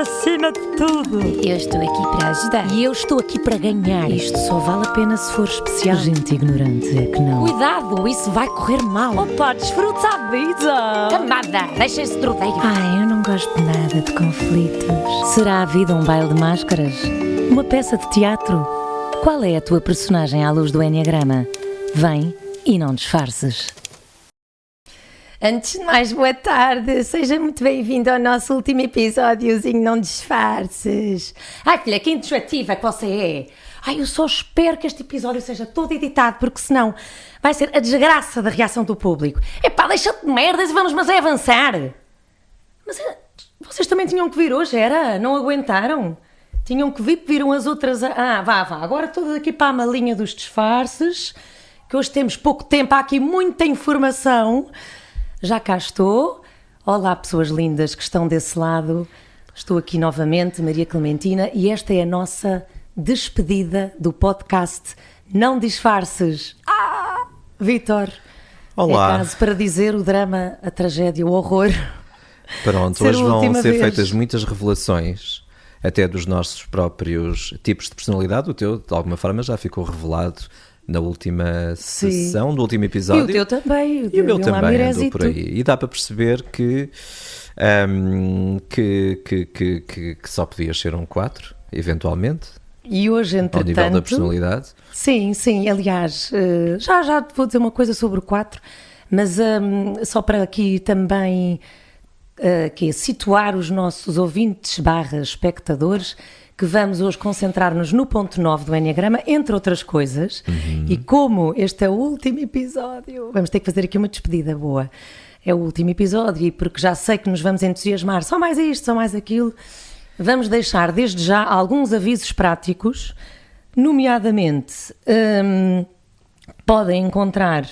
acima de tudo. Eu estou aqui para ajudar. E eu estou aqui para ganhar. Isto só vale a pena se for especial. Gente ignorante é que não. Cuidado, isso vai correr mal. Opa, desfruta a vida. Camada, deixem-se de rodeio. Ai, eu não gosto de nada de conflitos. Será a vida um baile de máscaras? Uma peça de teatro? Qual é a tua personagem à luz do Enneagrama? Vem e não disfarces. Antes de mais, boa tarde. Seja muito bem-vindo ao nosso último episódiozinho Não Disfarces. Ai, filha, que introspectiva que você é. Ai, eu só espero que este episódio seja todo editado, porque senão vai ser a desgraça da reação do público. Epá, deixa-te de merdas e vamos, mas é avançar. Mas vocês também tinham que vir hoje, era? Não aguentaram? Tinham que vir, viram as outras... Vá. Agora todas aqui para a malinha dos disfarces, que hoje temos pouco tempo, há aqui muita informação. Já cá estou. Olá, pessoas lindas que estão desse lado. Estou aqui novamente, Maria Clementina, e esta é a nossa despedida do podcast Não Disfarces. Vítor. Olá. É caso para dizer o drama, a tragédia, o horror. Pronto, hoje vão ser feitas muitas revelações, até dos nossos próprios tipos de personalidade. O teu, de alguma forma, já ficou revelado na última sessão, do último episódio. E o teu também. E o meu também andou por aí. E dá para perceber que só podias ser um 4, eventualmente. E hoje, entretanto... Ao nível da personalidade. Sim. Aliás, já vou dizer uma coisa sobre o 4, mas só para aqui também situar os nossos ouvintes / espectadores, que vamos hoje concentrar-nos no ponto 9 do Enneagrama, entre outras coisas. E como este é o último episódio, vamos ter que fazer aqui uma despedida boa. É o último episódio, e porque já sei que nos vamos entusiasmar, só mais isto, só mais aquilo, vamos deixar desde já alguns avisos práticos, nomeadamente podem encontrar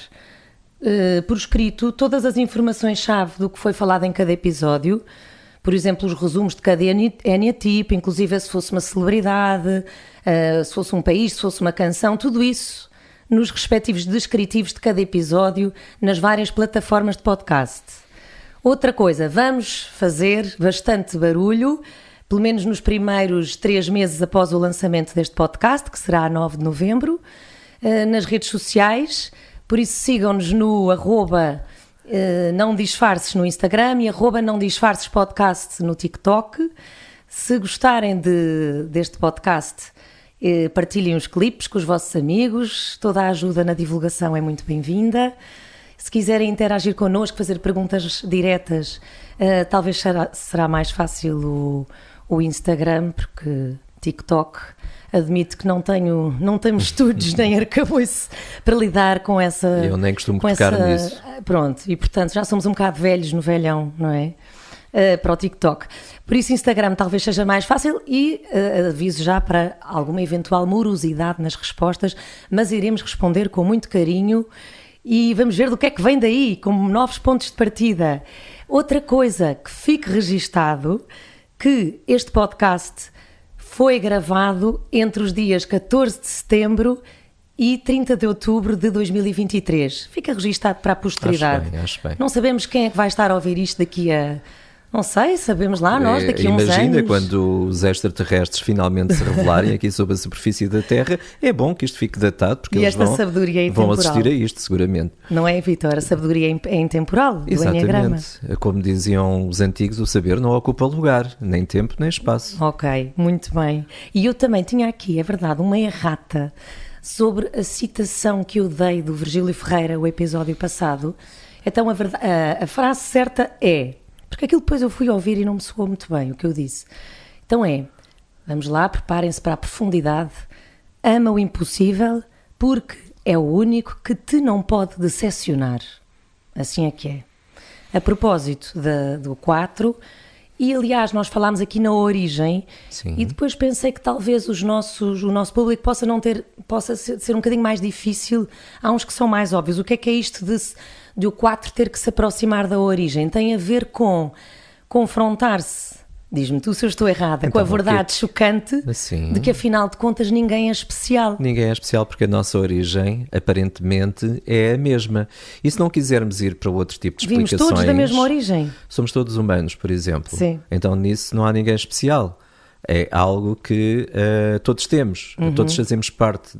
por escrito todas as informações-chave do que foi falado em cada episódio. Por exemplo, os resumos de cada eneatipo, inclusive se fosse uma celebridade, se fosse um país, se fosse uma canção, tudo isso nos respectivos descritivos de cada episódio, nas várias plataformas de podcast. Outra coisa, vamos fazer bastante barulho, pelo menos nos primeiros 3 meses após o lançamento deste podcast, que será a 9 de novembro, nas redes sociais. Por isso sigam-nos no @não disfarces no Instagram e @não disfarces podcast no TikTok. Se gostarem deste podcast, partilhem os clipes com os vossos amigos. Toda a ajuda na divulgação é muito bem-vinda. Se quiserem interagir connosco, fazer perguntas diretas, talvez será mais fácil o Instagram, porque TikTok... Admito que não tenho estudos nem arcabouço para lidar com essa... Eu nem costumo tocar nisso. Pronto, e portanto já somos um bocado velhos no velhão, não é? Para o TikTok. Por isso Instagram talvez seja mais fácil e aviso já para alguma eventual morosidade nas respostas, mas iremos responder com muito carinho e vamos ver do que é que vem daí, como novos pontos de partida. Outra coisa que fique registado, que este podcast... foi gravado entre os dias 14 de setembro e 30 de outubro de 2023. Fica registado para a posteridade. Acho bem. Não sabemos quem é que vai estar a ouvir isto daqui a... Não sei, sabemos lá nós daqui a uns anos. Imagina quando os extraterrestres finalmente se revelarem aqui sobre a superfície da Terra. É bom que isto fique datado, porque eles vão assistir a isto, seguramente. Não é, Vítor? A sabedoria é intemporal do Enneagrama. Exatamente. Como diziam os antigos, o saber não ocupa lugar, nem tempo, nem espaço. Ok, muito bem. E eu também tinha aqui, é verdade, uma errata sobre a citação que eu dei do Virgílio Ferreira, o episódio passado. Então, a frase certa é... Porque aquilo depois eu fui ouvir e não me soou muito bem o que eu disse. Então vamos lá, preparem-se para a profundidade. Ama o impossível porque é o único que te não pode decepcionar. Assim é que é. A propósito do 4, e aliás nós falámos aqui na origem. Sim. E depois pensei que talvez o nosso público possa ser um bocadinho mais difícil. Há uns que são mais óbvios. O que é isto de o 4 ter que se aproximar da origem? Tem a ver com confrontar-se Diz-me tu se eu estou errada, então, com a verdade chocante de que afinal de contas ninguém é especial. Ninguém é especial porque a nossa origem aparentemente é a mesma. E se não quisermos ir para outro tipo de explicações... Vimos todos da mesma origem. Somos todos humanos, por exemplo. Sim. Então nisso não há ninguém especial. É algo que todos temos, todos fazemos parte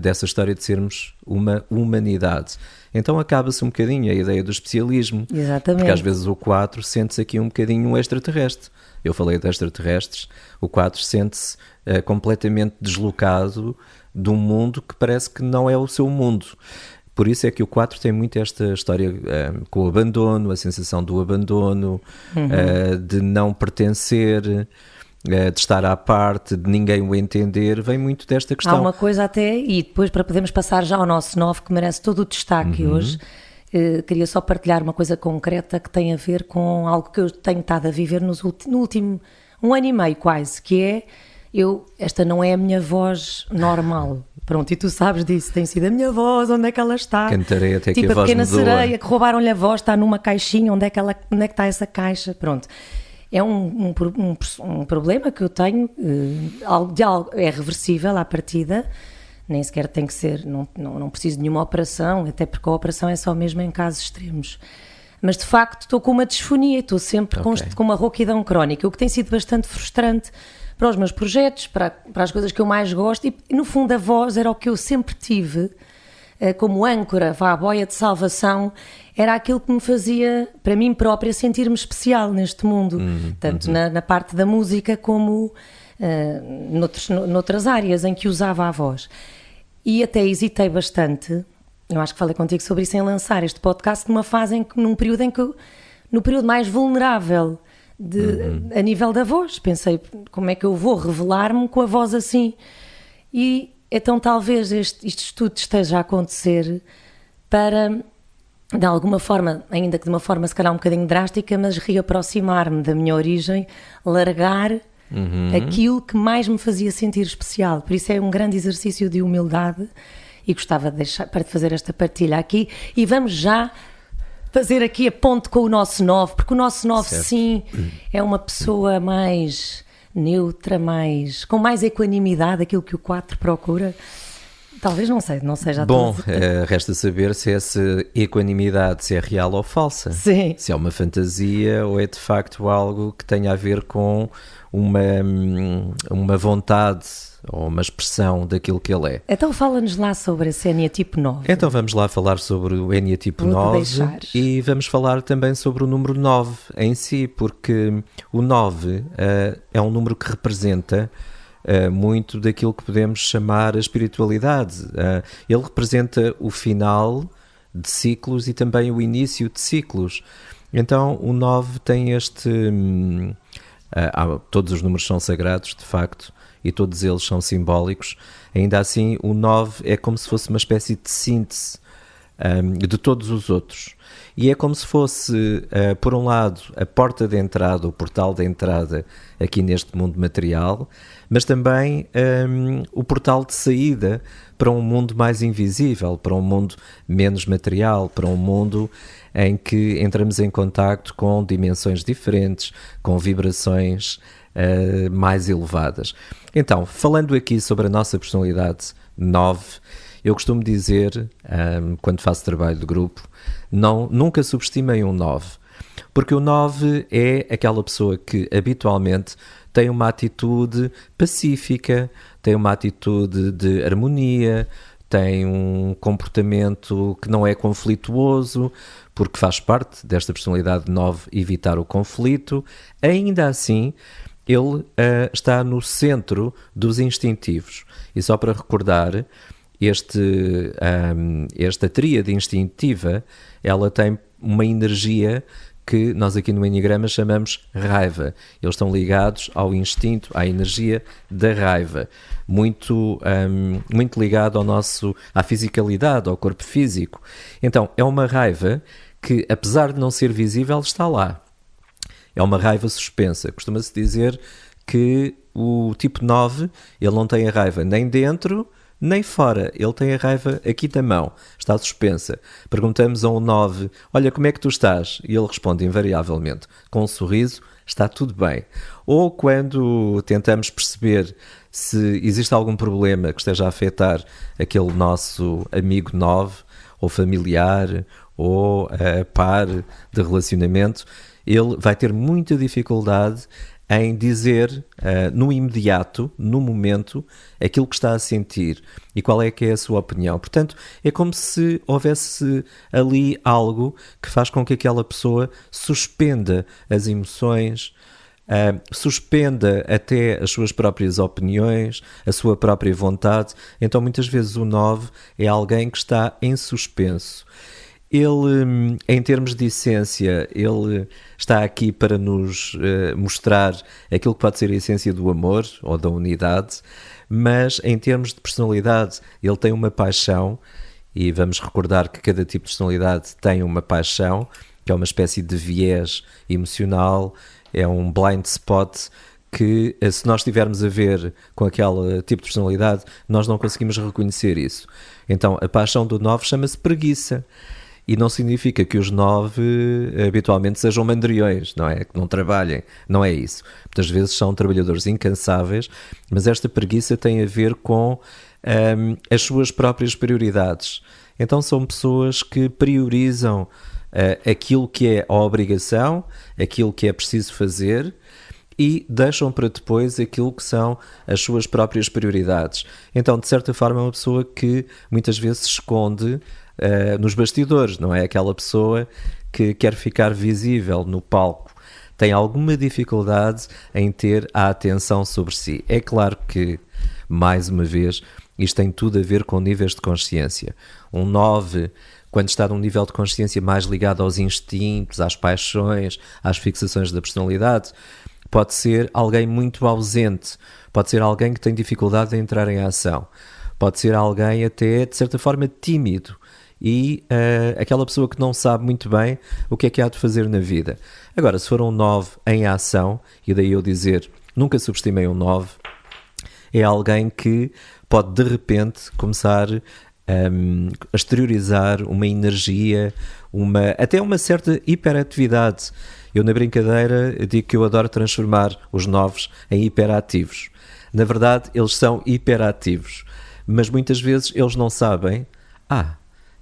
dessa história de sermos uma humanidade. Então acaba-se um bocadinho a ideia do especialismo. Exatamente. Porque às vezes o 4 sente-se aqui um bocadinho um extraterrestre. Eu falei de extraterrestres, o 4 sente-se completamente deslocado de um mundo que parece que não é o seu mundo. Por isso é que o 4 tem muito esta história com o abandono, a sensação do abandono, de não pertencer, de estar à parte, de ninguém o entender, vem muito desta questão. Há uma coisa até, e depois para podermos passar já ao nosso 9, que merece todo o destaque hoje, queria só partilhar uma coisa concreta que tem a ver com algo que eu tenho estado a viver no último 1 ano e meio quase, que é, esta não é a minha voz normal. Pronto, e tu sabes disso, tem sido a minha voz, onde é que ela está? Cantarei até tipo que a voz pequena mudou. Sereia, que roubaram-lhe a voz, está numa caixinha, onde é que está essa caixa? Pronto. É um problema que eu tenho, é reversível à partida, nem sequer tem que ser, não preciso de nenhuma operação, até porque a operação é só mesmo em casos extremos. Mas de facto estou com uma disfonia, estou sempre com uma rouquidão crónica, o que tem sido bastante frustrante para os meus projetos, para as coisas que eu mais gosto, e no fundo a voz era o que eu sempre tive como âncora, a boia de salvação, era aquilo que me fazia, para mim própria, sentir-me especial neste mundo, tanto na parte da música como noutras áreas em que usava a voz. E até hesitei bastante, eu acho que falei contigo sobre isso, em lançar este podcast numa fase, num período em que, no período mais vulnerável a nível da voz, pensei, como é que eu vou revelar-me com a voz assim? E então talvez isto tudo esteja a acontecer para, de alguma forma, ainda que de uma forma se calhar um bocadinho drástica, mas reaproximar-me da minha origem, largar aquilo que mais me fazia sentir especial. Por isso é um grande exercício de humildade e gostava de fazer esta partilha aqui. E vamos já fazer aqui a ponte com o nosso 9, porque o nosso 9 sim é uma pessoa mais neutra, com mais equanimidade, aquilo que o 4 procura. Talvez, não sei já. Bom, resta saber se essa equanimidade se é real ou falsa. Sim. Se é uma fantasia ou é de facto algo que tenha a ver com uma vontade ou uma expressão daquilo que ele é. Então fala-nos lá sobre esse eneatipo 9. Então vamos lá falar sobre o eneatipo 9 e vamos falar também sobre o número 9 em si, porque o 9 é um número que representa muito daquilo que podemos chamar a espiritualidade. Ele representa o final de ciclos e também o início de ciclos. Então o 9 tem todos os números são sagrados, de facto, e todos eles são simbólicos. Ainda assim, o 9 é como se fosse uma espécie de síntese de todos os outros. E é como se fosse, por um lado, a porta de entrada, o portal de entrada aqui neste mundo material, mas também o portal de saída para um mundo mais invisível, para um mundo menos material, para um mundo em que entramos em contacto com dimensões diferentes, com vibrações mais elevadas. Então, falando aqui sobre a nossa personalidade 9, eu costumo dizer, quando faço trabalho de grupo, nunca subestimem um 9, porque o 9 é aquela pessoa que habitualmente tem uma atitude pacífica, tem uma atitude de harmonia, tem um comportamento que não é conflituoso, porque faz parte desta personalidade 9 evitar o conflito. Ainda assim, ele está no centro dos instintivos. E só para recordar, esta tríade instintiva, ela tem uma energia que nós aqui no Enneagrama chamamos raiva. Eles estão ligados ao instinto, à energia da raiva, muito ligado à fisicalidade, ao corpo físico. Então, é uma raiva que, apesar de não ser visível, está lá. É uma raiva suspensa. Costuma-se dizer que o tipo 9, ele não tem a raiva nem dentro, Nem fora, ele tem a raiva aqui na mão, está suspensa. Perguntamos a um 9, olha, como é que tu estás? E ele responde invariavelmente, com um sorriso, está tudo bem. Ou quando tentamos perceber se existe algum problema que esteja a afetar aquele nosso amigo 9, ou familiar, ou par de relacionamento, ele vai ter muita dificuldade em dizer no imediato, no momento, aquilo que está a sentir e qual é que é a sua opinião. Portanto, é como se houvesse ali algo que faz com que aquela pessoa suspenda as emoções, suspenda até as suas próprias opiniões, a sua própria vontade. Então, muitas vezes o 9 é alguém que está em suspenso. Ele, em termos de essência, ele está aqui para nos mostrar aquilo que pode ser a essência do amor ou da unidade, mas em termos de personalidade, ele tem uma paixão, e vamos recordar que cada tipo de personalidade tem uma paixão, que é uma espécie de viés emocional, é um blind spot que, se nós estivermos a ver com aquele tipo de personalidade, nós não conseguimos reconhecer isso. Então, a paixão do 9 chama-se preguiça. E não significa que os 9 habitualmente sejam mandriões, não é? Que não trabalhem, não é isso. Muitas vezes são trabalhadores incansáveis, mas esta preguiça tem a ver com as suas próprias prioridades. Então são pessoas que priorizam aquilo que é a obrigação, aquilo que é preciso fazer, e deixam para depois aquilo que são as suas próprias prioridades. Então, de certa forma, é uma pessoa que muitas vezes se esconde nos bastidores, não é? Aquela pessoa que quer ficar visível no palco. Tem alguma dificuldade em ter a atenção sobre si. É claro que, mais uma vez, isto tem tudo a ver com níveis de consciência. Um 9, quando está num nível de consciência mais ligado aos instintos, às paixões, às fixações da personalidade, pode ser alguém muito ausente, pode ser alguém que tem dificuldade em entrar em ação, pode ser alguém até, de certa forma, tímido e aquela pessoa que não sabe muito bem o que é há de fazer na vida. Agora, se for um 9 em ação, e daí eu dizer, nunca subestimei um 9, é alguém que pode de repente começar a exteriorizar uma energia, até uma certa hiperatividade. Eu, na brincadeira, digo que eu adoro transformar os 9 em hiperativos. Na verdade, eles são hiperativos, mas muitas vezes eles não sabem.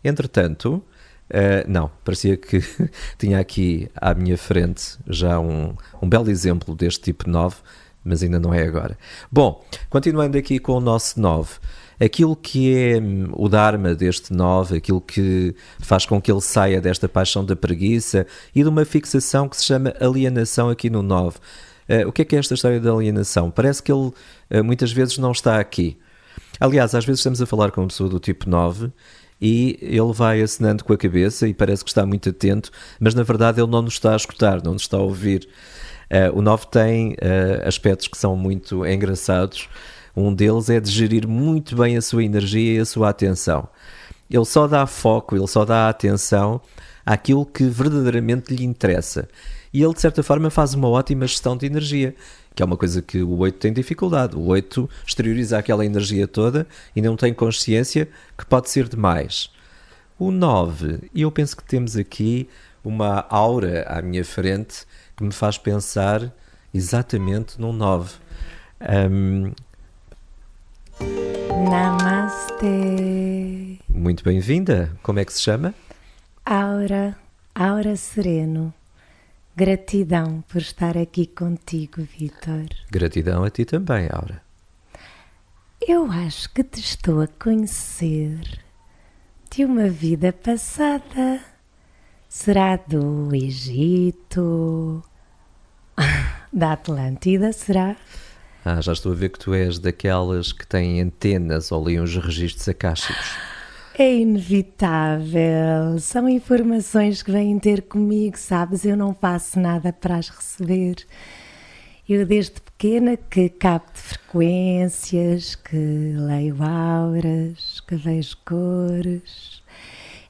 Entretanto, não, parecia que tinha aqui à minha frente já um belo exemplo deste tipo de 9, mas ainda não é agora. Bom, continuando aqui com o nosso 9, aquilo que é o dharma deste 9, aquilo que faz com que ele saia desta paixão da preguiça e de uma fixação que se chama alienação aqui no 9. O que é esta história da alienação? Parece que ele muitas vezes não está aqui. Aliás, às vezes estamos a falar com uma pessoa do tipo 9 e ele vai acenando com a cabeça e parece que está muito atento, mas na verdade ele não nos está a escutar, não nos está a ouvir. O 9 tem aspectos que são muito engraçados. Um deles é de gerir muito bem a sua energia e a sua atenção. Ele só dá foco, ele só dá atenção àquilo que verdadeiramente lhe interessa. E ele, de certa forma, faz uma ótima gestão de energia, que é uma coisa que o 8 tem dificuldade. O 8 exterioriza aquela energia toda e não tem consciência que pode ser demais. O 9, e eu penso que temos aqui uma aura à minha frente que me faz pensar exatamente num 9. Namastê. Muito bem-vinda. Como é que se chama? Aura Sereno. Gratidão por estar aqui contigo, Vítor. Gratidão a ti também, Aura. Eu acho que te estou a conhecer de uma vida passada. Será do Egito? Da Atlântida, será? Já estou a ver que tu és daquelas que têm antenas ou leem os registros akáshicos. É inevitável. São informações que vêm ter comigo, sabes? Eu não faço nada para as receber. Eu desde pequena que capto frequências, que leio auras, que vejo cores.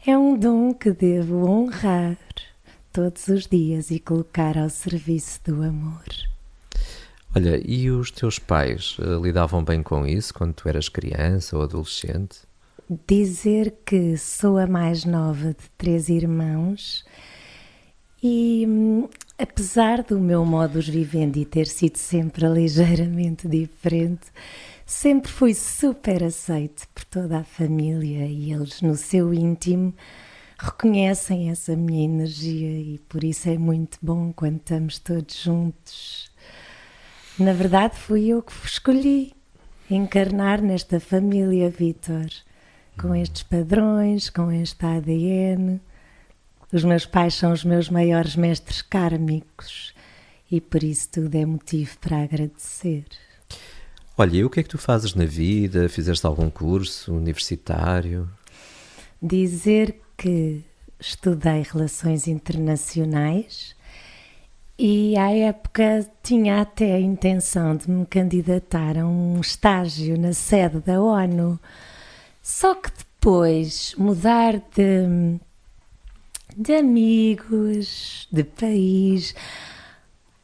É um dom que devo honrar todos os dias e colocar ao serviço do amor. Olha, e os teus pais lidavam bem com isso quando tu eras criança ou adolescente? Dizer que sou a mais nova de 3 irmãos e, apesar do meu modus vivendi ter sido sempre ligeiramente diferente, sempre fui super aceite por toda a família e eles no seu íntimo reconhecem essa minha energia e por isso é muito bom quando estamos todos juntos. Na verdade fui eu que escolhi encarnar nesta família, Vítor, com estes padrões, com este ADN. Os meus pais são os meus maiores mestres kármicos e por isso tudo é motivo para agradecer. Olha, e o que é que tu fazes na vida? Fizeste algum curso universitário? Dizer que estudei Relações Internacionais e à época tinha até a intenção de me candidatar a um estágio na sede da ONU. Só que depois mudar de amigos, de país,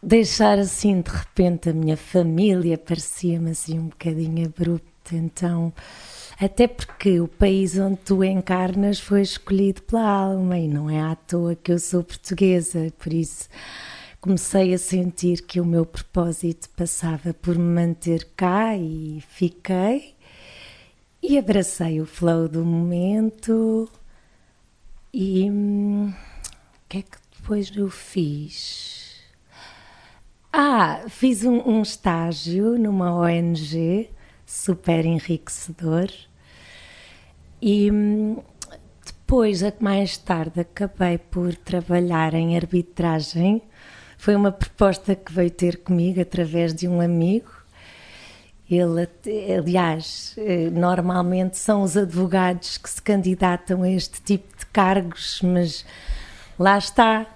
deixar assim de repente a minha família parecia-me assim um bocadinho abrupto, então, até porque o país onde tu encarnas foi escolhido pela alma e não é à toa que eu sou portuguesa, por isso comecei a sentir que o meu propósito passava por me manter cá e fiquei e abracei o flow do momento e o que é que depois eu fiz? Fiz um estágio numa ONG super enriquecedor e depois, mais tarde, acabei por trabalhar em arbitragem. Foi uma proposta que veio ter comigo através de um amigo. Ele, aliás, normalmente são os advogados que se candidatam a este tipo de cargos, mas lá está.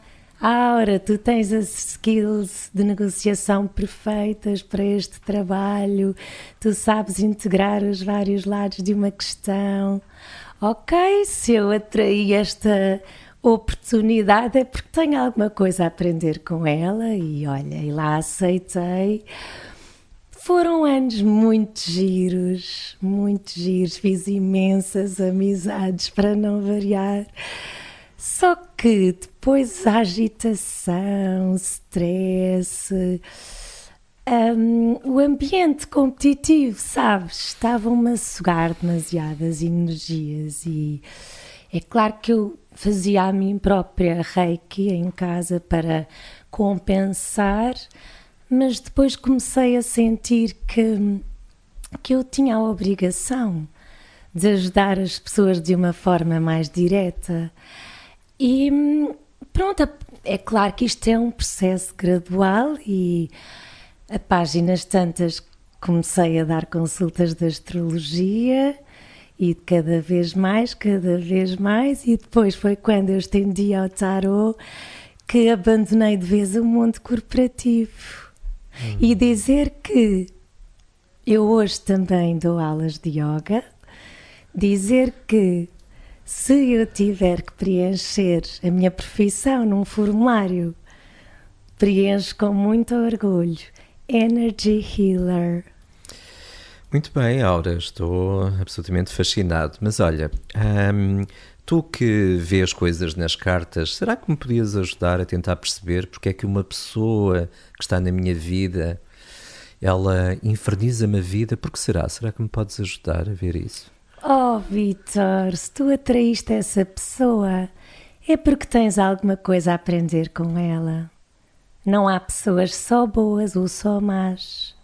Aura, tu tens as skills de negociação perfeitas para este trabalho, tu sabes integrar os vários lados de uma questão. Ok, se eu atraí esta oportunidade é porque tenho alguma coisa a aprender com ela e olha, e lá aceitei. Foram anos muito giros, fiz imensas amizades para não variar. Só que depois a agitação, o stress, o ambiente competitivo, sabes, estavam-me a sugar demasiadas energias e é claro que eu fazia a mim própria reiki em casa para compensar, mas depois comecei a sentir que eu tinha a obrigação de ajudar as pessoas de uma forma mais direta. E pronto, é claro que isto é um processo gradual e a páginas tantas comecei a dar consultas de astrologia e cada vez mais e depois foi quando eu estendi ao tarot que abandonei de vez o mundo corporativo. E dizer que eu hoje também dou aulas de yoga, dizer que se eu tiver que preencher a minha profissão num formulário, preencho com muito orgulho. Energy Healer. Muito bem, Aura, estou absolutamente fascinado. Mas olha, tu que vês coisas nas cartas, será que me podias ajudar a tentar perceber porque é que uma pessoa que está na minha vida, ela inferniza-me a vida? Por que será? Será que me podes ajudar a ver isso? Oh, Vítor, se tu atraíste essa pessoa, é porque tens alguma coisa a aprender com ela. Não há pessoas só boas ou só más.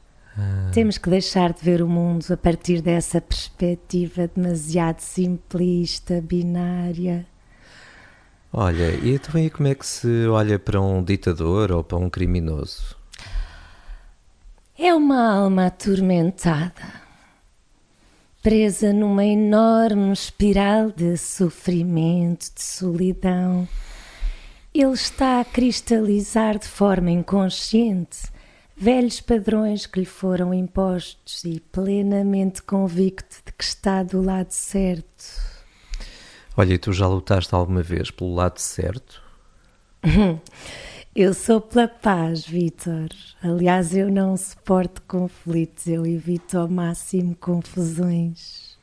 Temos que deixar de ver o mundo a partir dessa perspectiva demasiado simplista, binária. Olha, e também como é que se olha para um ditador ou para um criminoso? É uma alma atormentada, presa numa enorme espiral de sofrimento, de solidão. Ele está a cristalizar de forma inconsciente velhos padrões que lhe foram impostos e plenamente convicto de que está do lado certo. Olha, e tu já lutaste alguma vez pelo lado certo? Eu sou pela paz, Vítor. Aliás, eu não suporto conflitos, eu evito ao máximo confusões.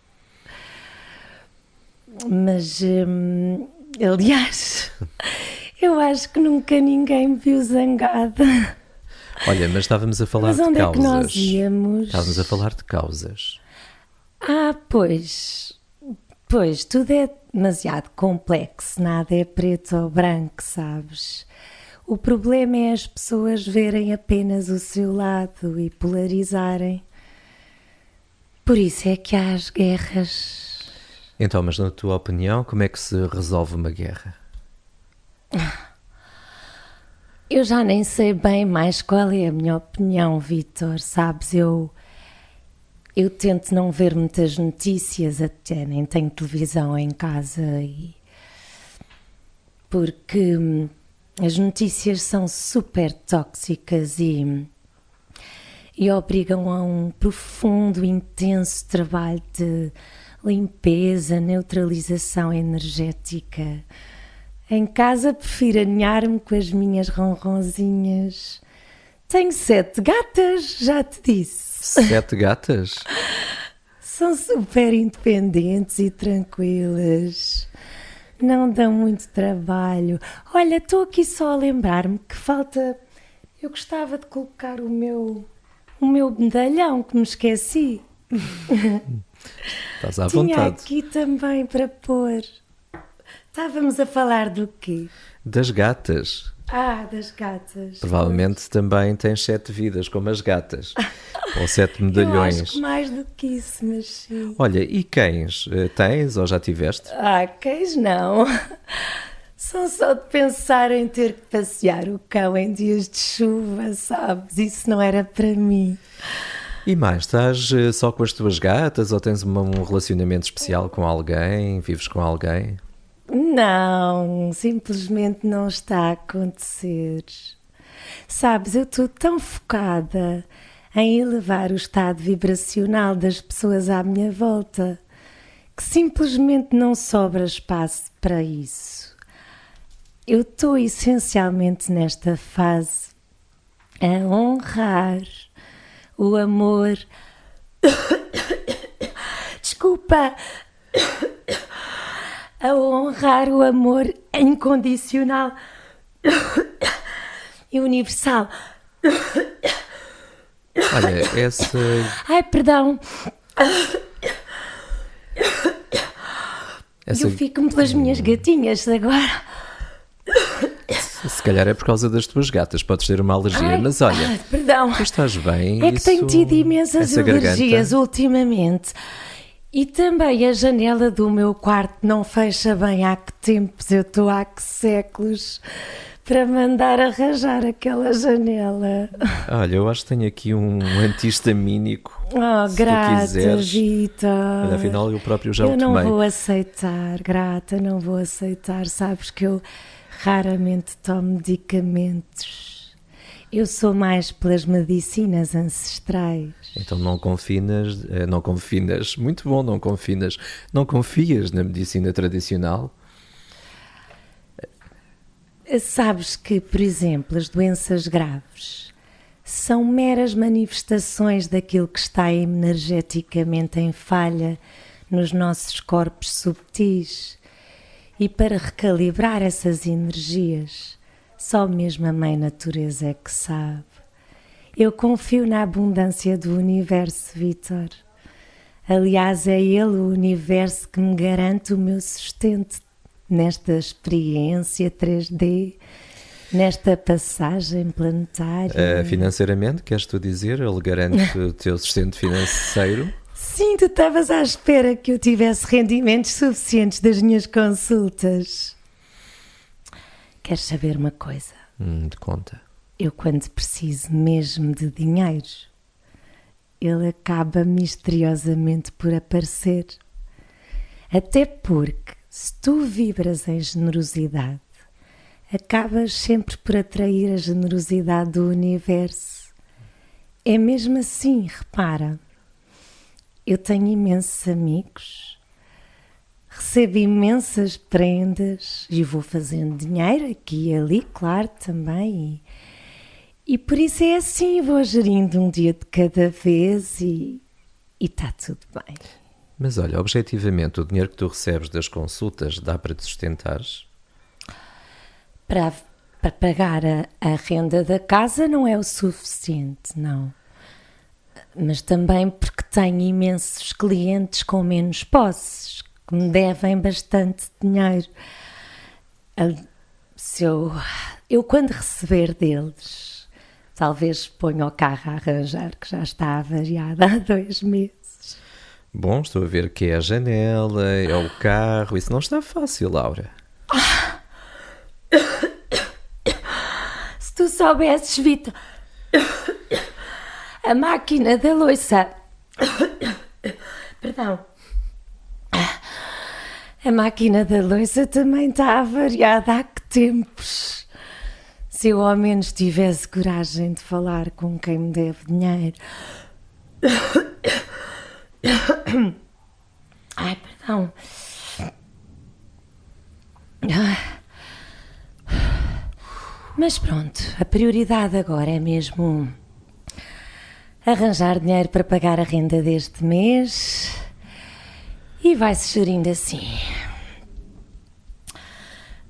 Mas, aliás, eu acho que nunca ninguém me viu zangada. Olha, mas estávamos a falar de causas. Mas onde é que nós íamos? Estávamos a falar de causas. Pois, tudo é demasiado complexo, nada é preto ou branco, sabes? O problema é as pessoas verem apenas o seu lado e polarizarem. Por isso é que há as guerras. Então, mas na tua opinião, como é que se resolve uma guerra? Eu já nem sei bem mais qual é a minha opinião, Vítor, sabes? Eu tento não ver muitas notícias, até nem tenho televisão em casa, porque as notícias são super tóxicas e obrigam a um profundo, intenso trabalho de limpeza, neutralização energética. Em casa prefiro aninhar-me com as minhas ronronzinhas. Tenho 7 gatas, já te disse. 7 gatas? São super independentes e tranquilas. Não dão muito trabalho. Olha, estou aqui só a lembrar-me que falta... Eu gostava de colocar o meu medalhão, que me esqueci. Estás à vontade. Tinha aqui também para pôr. Estávamos a falar do quê? Das gatas. Das gatas. Provavelmente também tens 7 vidas, como as gatas. Ou 7 medalhões. Eu acho que mais do que isso, mas sim. Olha, e cães? Tens ou já tiveste? Cães não. São só de pensar em ter que passear o cão em dias de chuva, sabes? Isso não era para mim. E mais, estás só com as tuas gatas ou tens um relacionamento especial com alguém? Vives com alguém? Não, simplesmente não está a acontecer. Sabes, eu estou tão focada em elevar o estado vibracional das pessoas à minha volta que simplesmente não sobra espaço para isso. Eu estou essencialmente nesta fase a honrar o amor. Desculpa. A honrar o amor incondicional e universal. Olha, essa... Ai, perdão. Eu fico-me pelas minhas gatinhas agora. Se calhar é por causa das tuas gatas, podes ter uma alergia, mas olha, perdão. Tu estás bem? É que tenho tido imensas alergias ultimamente. E também a janela do meu quarto não fecha bem há que tempos, eu estou há que séculos para mandar arranjar aquela janela. Olha, eu acho que tenho aqui um antihistamínico. Se grata, tu quiseres. Vitor. Olha, afinal eu próprio já o tomei. Eu não vou aceitar, grata, não vou aceitar. Sabes que eu raramente tomo medicamentos. Eu sou mais pelas medicinas ancestrais. Então não confinas, muito bom, não confias na medicina tradicional? Sabes que, por exemplo, as doenças graves são meras manifestações daquilo que está energeticamente em falha nos nossos corpos subtis. E para recalibrar essas energias, só mesmo a Mãe Natureza é que sabe. Eu confio na abundância do universo, Vítor. Aliás, é ele, o universo, que me garante o meu sustento nesta experiência 3D, nesta passagem planetária. Financeiramente, queres tu dizer? Ele garante o teu sustento financeiro? Sim, tu estavas à espera que eu tivesse rendimentos suficientes das minhas consultas. Queres saber uma coisa? De conta. Eu, quando preciso mesmo de dinheiro, ele acaba misteriosamente por aparecer. Até porque, se tu vibras em generosidade, acabas sempre por atrair a generosidade do universo. É mesmo assim, repara. Eu tenho imensos amigos, recebo imensas prendas e vou fazendo dinheiro aqui e ali, claro, também. E por isso é assim, vou gerindo um dia de cada vez e está tudo bem. Mas olha, objetivamente, o dinheiro que tu recebes das consultas dá para te sustentares? Para pagar a renda da casa não é o suficiente, não. Mas também porque tenho imensos clientes com menos posses, que me devem bastante dinheiro. Se eu quando receber deles, talvez ponha o carro a arranjar, que já está avariado há 2 meses. Bom, estou a ver que é a janela, é o carro, isso não está fácil, Laura. Se tu soubesses, Vitor, a máquina da louça, perdão, a máquina da louça também está avariada há que tempos. Se eu ao menos tivesse coragem de falar com quem me deve dinheiro. Ai, perdão. Mas pronto, a prioridade agora é mesmo arranjar dinheiro para pagar a renda deste mês e vai-se gerindo assim.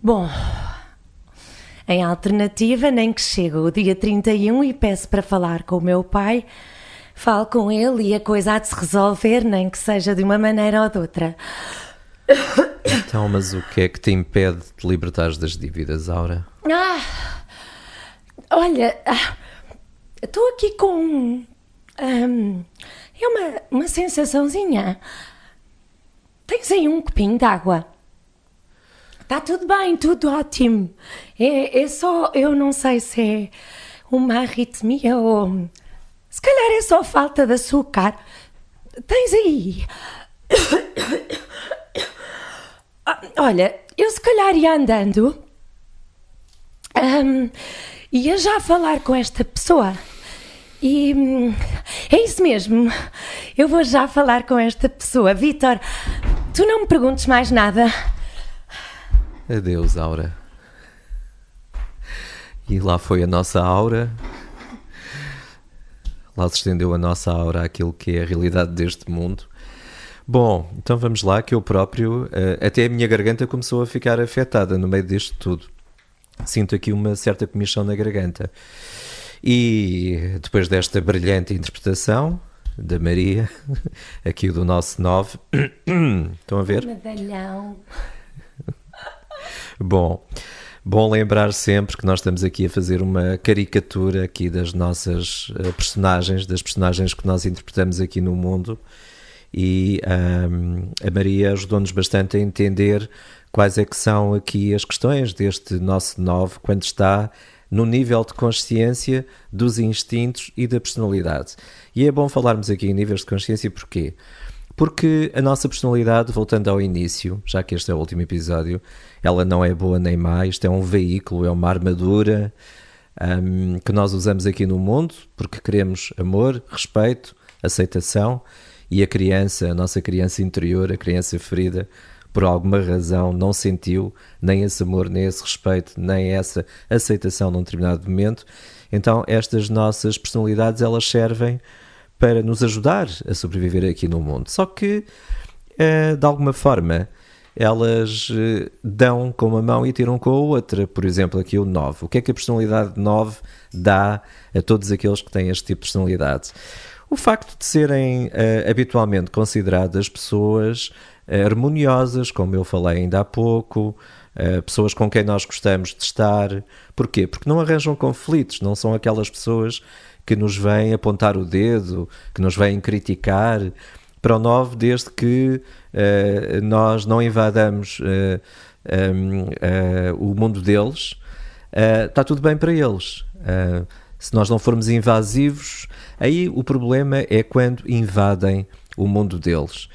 Bom, em alternativa, nem que chegue o dia 31 e peço para falar com o meu pai, falo com ele e a coisa há de se resolver, nem que seja de uma maneira ou de outra. Então, mas o que é que te impede de te libertares das dívidas, Aura? Olha, estou aqui com é uma sensaçãozinha. Tens aí um copinho de água? Está tudo bem, tudo ótimo. É só, eu não sei se é uma arritmia ou se calhar é só falta de açúcar. Tens aí? Olha, eu se calhar ia andando, ia já falar com esta pessoa e é isso mesmo, eu vou já falar com esta pessoa. Vítor, tu não me perguntes mais nada. Adeus, Aura. E lá foi a nossa aura. Lá se estendeu a nossa aura àquilo que é a realidade deste mundo. Bom, então vamos lá, que eu próprio, até a minha garganta começou a ficar afetada no meio disto tudo. Sinto aqui uma certa comichão na garganta. E depois desta brilhante interpretação da Maria, aqui do nosso 9, estão a ver? Medalhão. Bom lembrar sempre que nós estamos aqui a fazer uma caricatura aqui das nossas personagens, das personagens que nós interpretamos aqui no mundo. E a Maria ajudou-nos bastante a entender quais é que são aqui as questões deste nosso 9 quando está no nível de consciência dos instintos e da personalidade. E é bom falarmos aqui em níveis de consciência, porquê? Porque a nossa personalidade, voltando ao início, já que este é o último episódio, ela não é boa nem má, isto é um veículo, é uma armadura que nós usamos aqui no mundo porque queremos amor, respeito, aceitação. E a criança, a nossa criança interior, a criança ferida, por alguma razão não sentiu nem esse amor, nem esse respeito, nem essa aceitação num determinado momento. Então estas nossas personalidades, elas servem para nos ajudar a sobreviver aqui no mundo. Só que, de alguma forma, elas dão com uma mão e tiram com a outra. Por exemplo, aqui o 9. O que é que a personalidade 9 dá a todos aqueles que têm este tipo de personalidade? O facto de serem habitualmente consideradas pessoas harmoniosas, como eu falei ainda há pouco, pessoas com quem nós gostamos de estar. Porquê? Porque não arranjam conflitos, não são aquelas pessoas que nos vêm apontar o dedo, que nos vêm criticar. Para o 9, desde que nós não invadamos o mundo deles, está tudo bem para eles. Se nós não formos invasivos, aí o problema é quando invadem o mundo deles.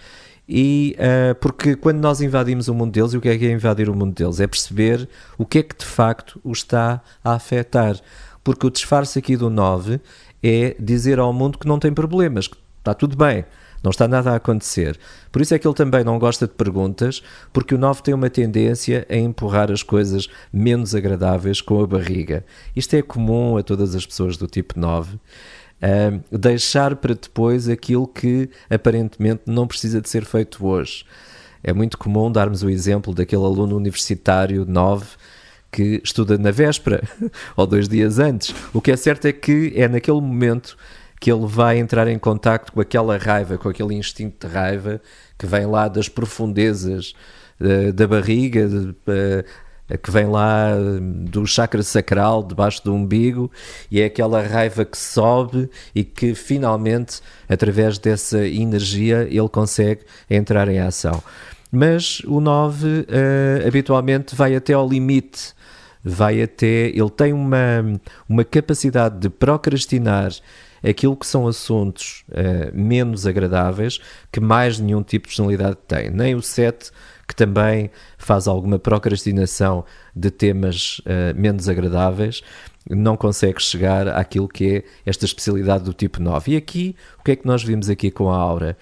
E porque quando nós invadimos o mundo deles, e o que é invadir o mundo deles? É perceber o que é que de facto o está a afetar. Porque o disfarce aqui do 9 é dizer ao mundo que não tem problemas, que está tudo bem, não está nada a acontecer. Por isso é que ele também não gosta de perguntas, porque o 9 tem uma tendência a empurrar as coisas menos agradáveis com a barriga. Isto é comum a todas as pessoas do tipo 9. Deixar para depois aquilo que aparentemente não precisa de ser feito hoje. É muito comum darmos o exemplo daquele aluno universitário 9 que estuda na véspera ou 2 dias antes. O que é certo é que é naquele momento que ele vai entrar em contacto com aquela raiva, com aquele instinto de raiva que vem lá das profundezas da barriga, que vem lá do chakra sacral, debaixo do umbigo, e é aquela raiva que sobe e que finalmente, através dessa energia, ele consegue entrar em ação. Mas o 9 habitualmente vai até ao limite, ele tem uma capacidade de procrastinar aquilo que são assuntos menos agradáveis que mais nenhum tipo de personalidade tem. Nem o 7, que também faz alguma procrastinação de temas menos agradáveis, não consegue chegar àquilo que é esta especialidade do tipo 9. E aqui, o que é que nós vimos aqui com a Aura?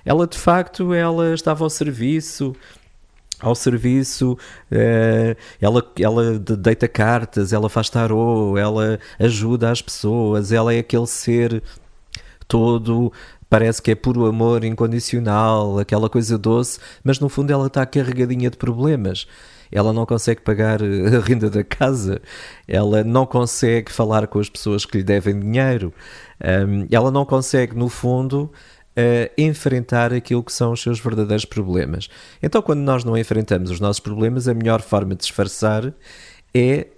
Ela, de facto, ela estava ao serviço, ela deita cartas, ela faz tarô, ela ajuda as pessoas, ela é aquele ser todo, parece que é puro amor incondicional, aquela coisa doce, mas no fundo ela está carregadinha de problemas. Ela não consegue pagar a renda da casa, ela não consegue falar com as pessoas que lhe devem dinheiro, ela não consegue, no fundo, enfrentar aquilo que são os seus verdadeiros problemas. Então, quando nós não enfrentamos os nossos problemas, a melhor forma de disfarçar é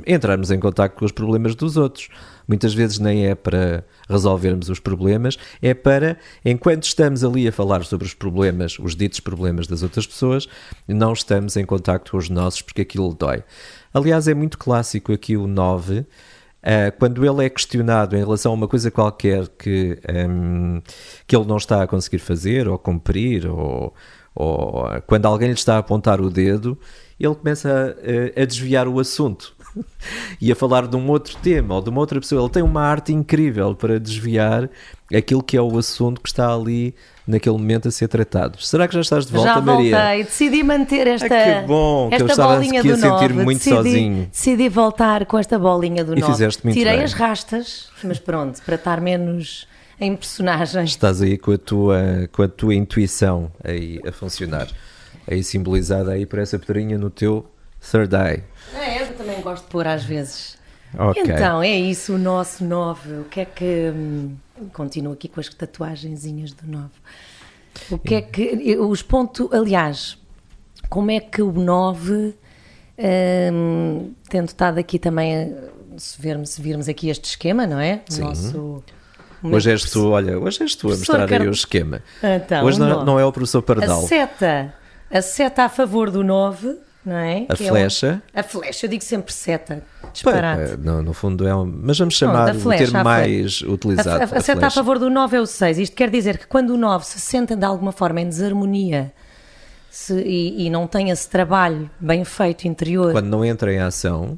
entrarmos em contacto com os problemas dos outros. Muitas vezes nem é para resolvermos os problemas, é para, enquanto estamos ali a falar sobre os problemas, os ditos problemas das outras pessoas, não estamos em contacto com os nossos, porque aquilo dói. Aliás, é muito clássico aqui o 9, quando ele é questionado em relação a uma coisa qualquer que ele não está a conseguir fazer ou cumprir, ou quando alguém lhe está a apontar o dedo, ele começa a desviar o assunto e a falar de um outro tema ou de uma outra pessoa. Ele tem uma arte incrível para desviar aquilo que é o assunto que está ali naquele momento a ser tratado. Será que já estás de volta, Maria? Já voltei, decidi manter esta que bom, que eu estava aqui a sentir-me muito sozinho. Decidi voltar com esta bolinha do 9. E fizeste muito Tirei bem. As rastas, mas pronto, para estar menos em personagem. Estás aí com a tua intuição aí a funcionar, aí simbolizada aí por essa pedrinha no teu third eye. Eu também gosto de pôr às vezes. Okay. Então, é isso, o nosso 9. O que é que... Continuo aqui com as tatuagenzinhas do 9. O que é que... Os pontos... Aliás, como é que o 9... tendo estado aqui também... Se virmos aqui este esquema, não é? Sim. Nosso... Hoje és tu a mostrar aí o esquema. Então, hoje não é o professor Pardal. A seta a favor do 9, não é? A flecha. A flecha, eu digo sempre seta, disparate. Não, no fundo é mas vamos chamar o termo mais utilizado. A seta a favor do 9 é o 6. Isto quer dizer que quando o 9 se sente de alguma forma em desarmonia e não tem esse trabalho bem feito interior... Quando não entra em ação...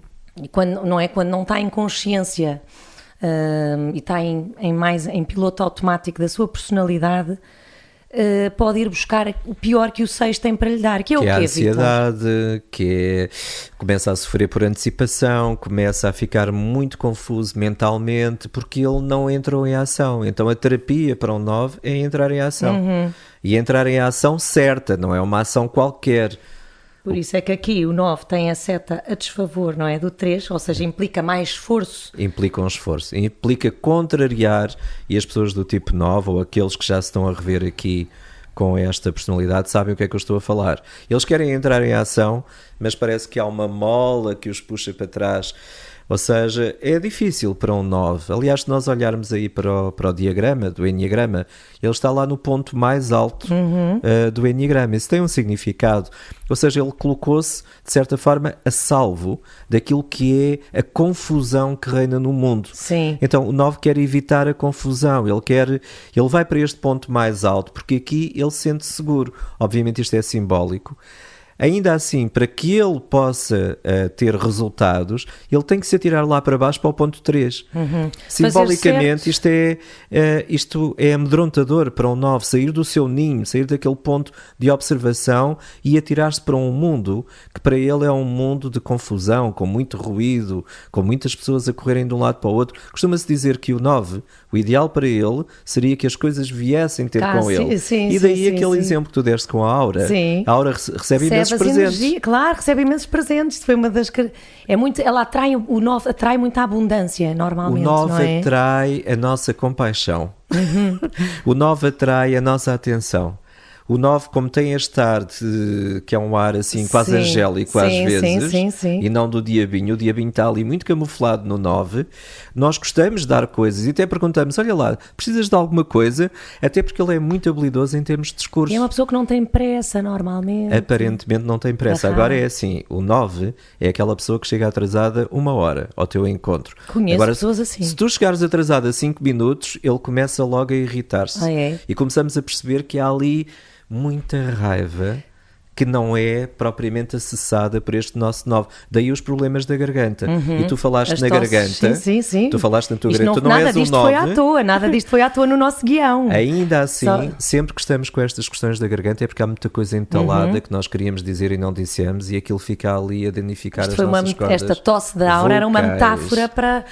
Quando não está em consciência... e está em piloto automático da sua personalidade, pode ir buscar o pior que o 6 tem para lhe dar, que é o quê, a Vítor? ansiedade, começa a sofrer por antecipação, começa a ficar muito confuso mentalmente, porque ele não entrou em ação. Então a terapia para um 9 é entrar em ação. E entrar em ação certa, não é uma ação qualquer. Por isso é que aqui o 9 tem a seta a desfavor, não é? Do 3, ou seja, implica mais esforço. Implica um esforço, implica contrariar, e as pessoas do tipo 9, ou aqueles que já se estão a rever aqui com esta personalidade, sabem o que é que eu estou a falar. Eles querem entrar em ação, mas parece que há uma mola que os puxa para trás. Ou seja, é difícil para um 9. Aliás, se nós olharmos aí para o diagrama, do Enneagrama, ele está lá no ponto mais alto do Enneagrama. Isso tem um significado. Ou seja, ele colocou-se, de certa forma, a salvo daquilo que é a confusão que reina no mundo. Sim. Então, o 9 quer evitar a confusão. Ele vai para este ponto mais alto, porque aqui ele se sente seguro. Obviamente isto é simbólico. ainda assim, para que ele possa ter resultados, ele tem que se atirar lá para baixo para o ponto 3. Simbolicamente, isto é amedrontador para um 9, sair do seu ninho, sair daquele ponto de observação e atirar-se para um mundo que para ele é um mundo de confusão, com muito ruído, com muitas pessoas a correrem de um lado para o outro. Costuma-se dizer que o 9, o ideal para ele seria que as coisas viessem ter com ele. E daí aquele exemplo que tu deste com a Aura. A Aura recebe imensos presentes. Claro, recebe imensos presentes. Foi uma das ela atrai, o 9 atrai muita abundância, normalmente. O 9 atrai a nossa compaixão. O 9 atrai a nossa atenção. O 9, como tem este ar que é um ar assim quase angélico às vezes, e não do diabinho, o diabinho está ali muito camuflado no 9, nós gostamos de dar coisas e até perguntamos, olha lá, precisas de alguma coisa? Até porque ele é muito habilidoso em termos de discurso. E é uma pessoa que não tem pressa normalmente. Aparentemente não tem pressa. Agora é assim, o 9 é aquela pessoa que chega atrasada 1 hora ao teu encontro. Conheço Agora, pessoas assim. Se tu chegares atrasada 5 minutos, ele começa logo a irritar-se. E começamos a perceber que há ali muita raiva que não é propriamente acessada por este nosso 9. Daí os problemas da garganta. E tu falaste na garganta. Sim. Tu falaste na tua garganta. Tu não és o 9. Nada disto foi à toa no nosso guião. Ainda assim, sempre que estamos com estas questões da garganta é porque há muita coisa entalada que nós queríamos dizer e não dissemos e aquilo fica ali a danificar as nossas cordas. Esta tosse da Aura era uma metáfora para...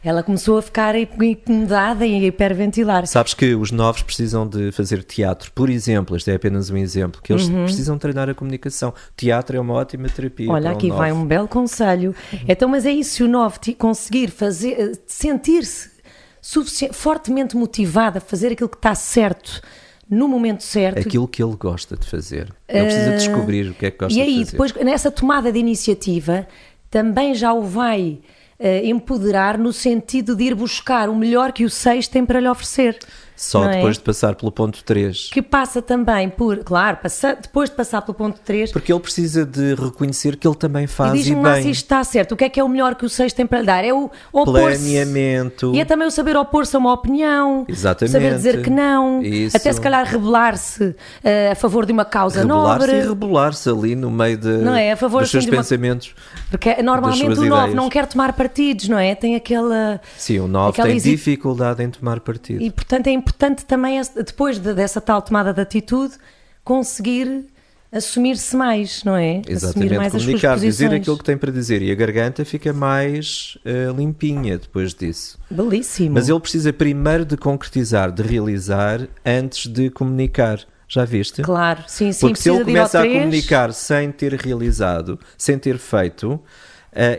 Ela começou a ficar incomodada e hiperventilar. Sabes que os 9 precisam de fazer teatro. Por exemplo, este é apenas um exemplo, que eles precisam treinar a comunicação. Teatro é uma ótima terapia. Olha, aqui vai um belo conselho. Então, mas é isso, se o 9 conseguir sentir-se fortemente motivado a fazer aquilo que está certo no momento certo. Aquilo que ele gosta de fazer. Ele precisa descobrir o que é que gosta de fazer. E aí, depois, nessa tomada de iniciativa, também já o vai empoderar no sentido de ir buscar o melhor que o 6 tem para lhe oferecer. Só depois de passar pelo ponto 3. Que passa também por, claro, depois de passar pelo ponto 3. Porque ele precisa de reconhecer que ele também faz e diz-me lá se isto está certo. O que é o melhor que o 6 tem para lhe dar? É o opor-se. Planeamento. E é também o saber opor-se a uma opinião. Exatamente. Saber dizer que não. Isso. Até se calhar rebelar-se a favor de uma causa nobre. E rebelar-se ali no meio a favor, dos seus pensamentos. Porque normalmente o 9 não quer tomar partidos, não é? Tem aquela... Sim, o 9 tem dificuldade em tomar partido. E portanto é importante também, depois dessa tal tomada de atitude, conseguir assumir-se mais, não é? Exatamente, assumir mais comunicar, as suas dizer aquilo que tem para dizer e a garganta fica mais limpinha depois disso. Belíssimo. Mas ele precisa primeiro de concretizar, de realizar, antes de comunicar. Já viste? Claro, sim. Porque se ele começa a comunicar sem ter realizado, sem ter feito...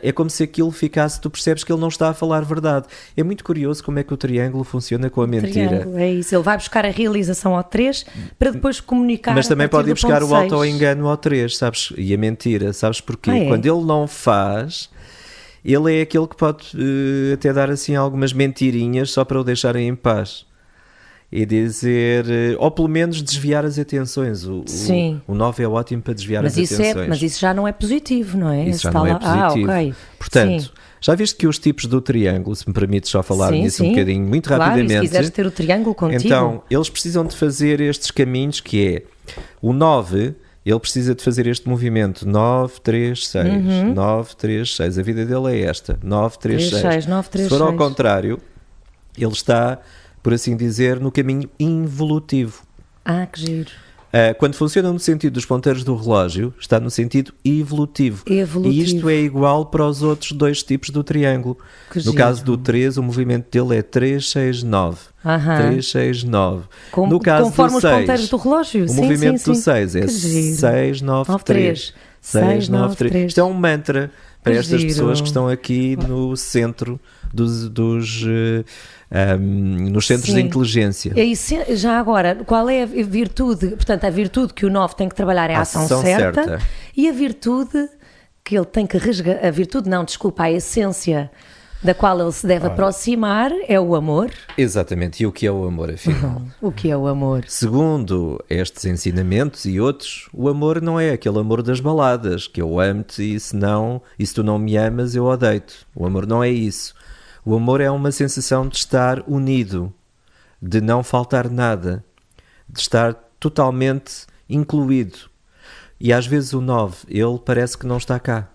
é como se aquilo ficasse, tu percebes que ele não está a falar verdade. É muito curioso como é que o triângulo funciona com a mentira. Triângulo, é isso, ele vai buscar a realização ao 3 para depois comunicar. Mas também pode ir buscar o auto-engano ao 3, sabes? E a mentira, sabes porquê? Quando ele não faz, ele é aquele que pode até dar assim algumas mentirinhas só para o deixarem em paz. E dizer, ou pelo menos desviar as atenções. O 9 é ótimo para desviar as atenções. Mas isso já não é positivo, não é? Isso já não é positivo. Okay. Portanto, já viste que os tipos do triângulo, se me permites só falar nisso um bocadinho, muito rapidamente. Se quiseres ter o triângulo contigo. Então, eles precisam de fazer estes caminhos que é, o 9, ele precisa de fazer este movimento 9, 3, 6, 9, 3, 6. A vida dele é esta, 9, 3, 6. 9, 3, se for 6. ao contrário, ele está... por assim dizer, no caminho involutivo. Que giro. Quando funciona no sentido dos ponteiros do relógio, está no sentido evolutivo. E isto é igual para os outros dois tipos do triângulo. No caso do 3, o movimento dele é 3, 6, 9. 3, 6, 9. No caso conforme do 6, os ponteiros do relógio. O movimento do 6 é 6, 9, 3. 6, 9, 3. Isto é um mantra para estas pessoas que estão aqui no centro nos centros de inteligência. E já agora, qual é a virtude? Portanto, a virtude que o 9 tem que trabalhar é a ação certa. E a virtude que ele tem que resgatar, a essência da qual ele se deve aproximar é o amor. Exatamente. E o que é o amor, afinal? O que é o amor? Segundo estes ensinamentos e outros, o amor não é aquele amor das baladas, que eu amo-te e se tu não me amas, eu odeio-te. O amor não é isso. O amor é uma sensação de estar unido, de não faltar nada, de estar totalmente incluído. E às vezes o 9, ele parece que não está cá.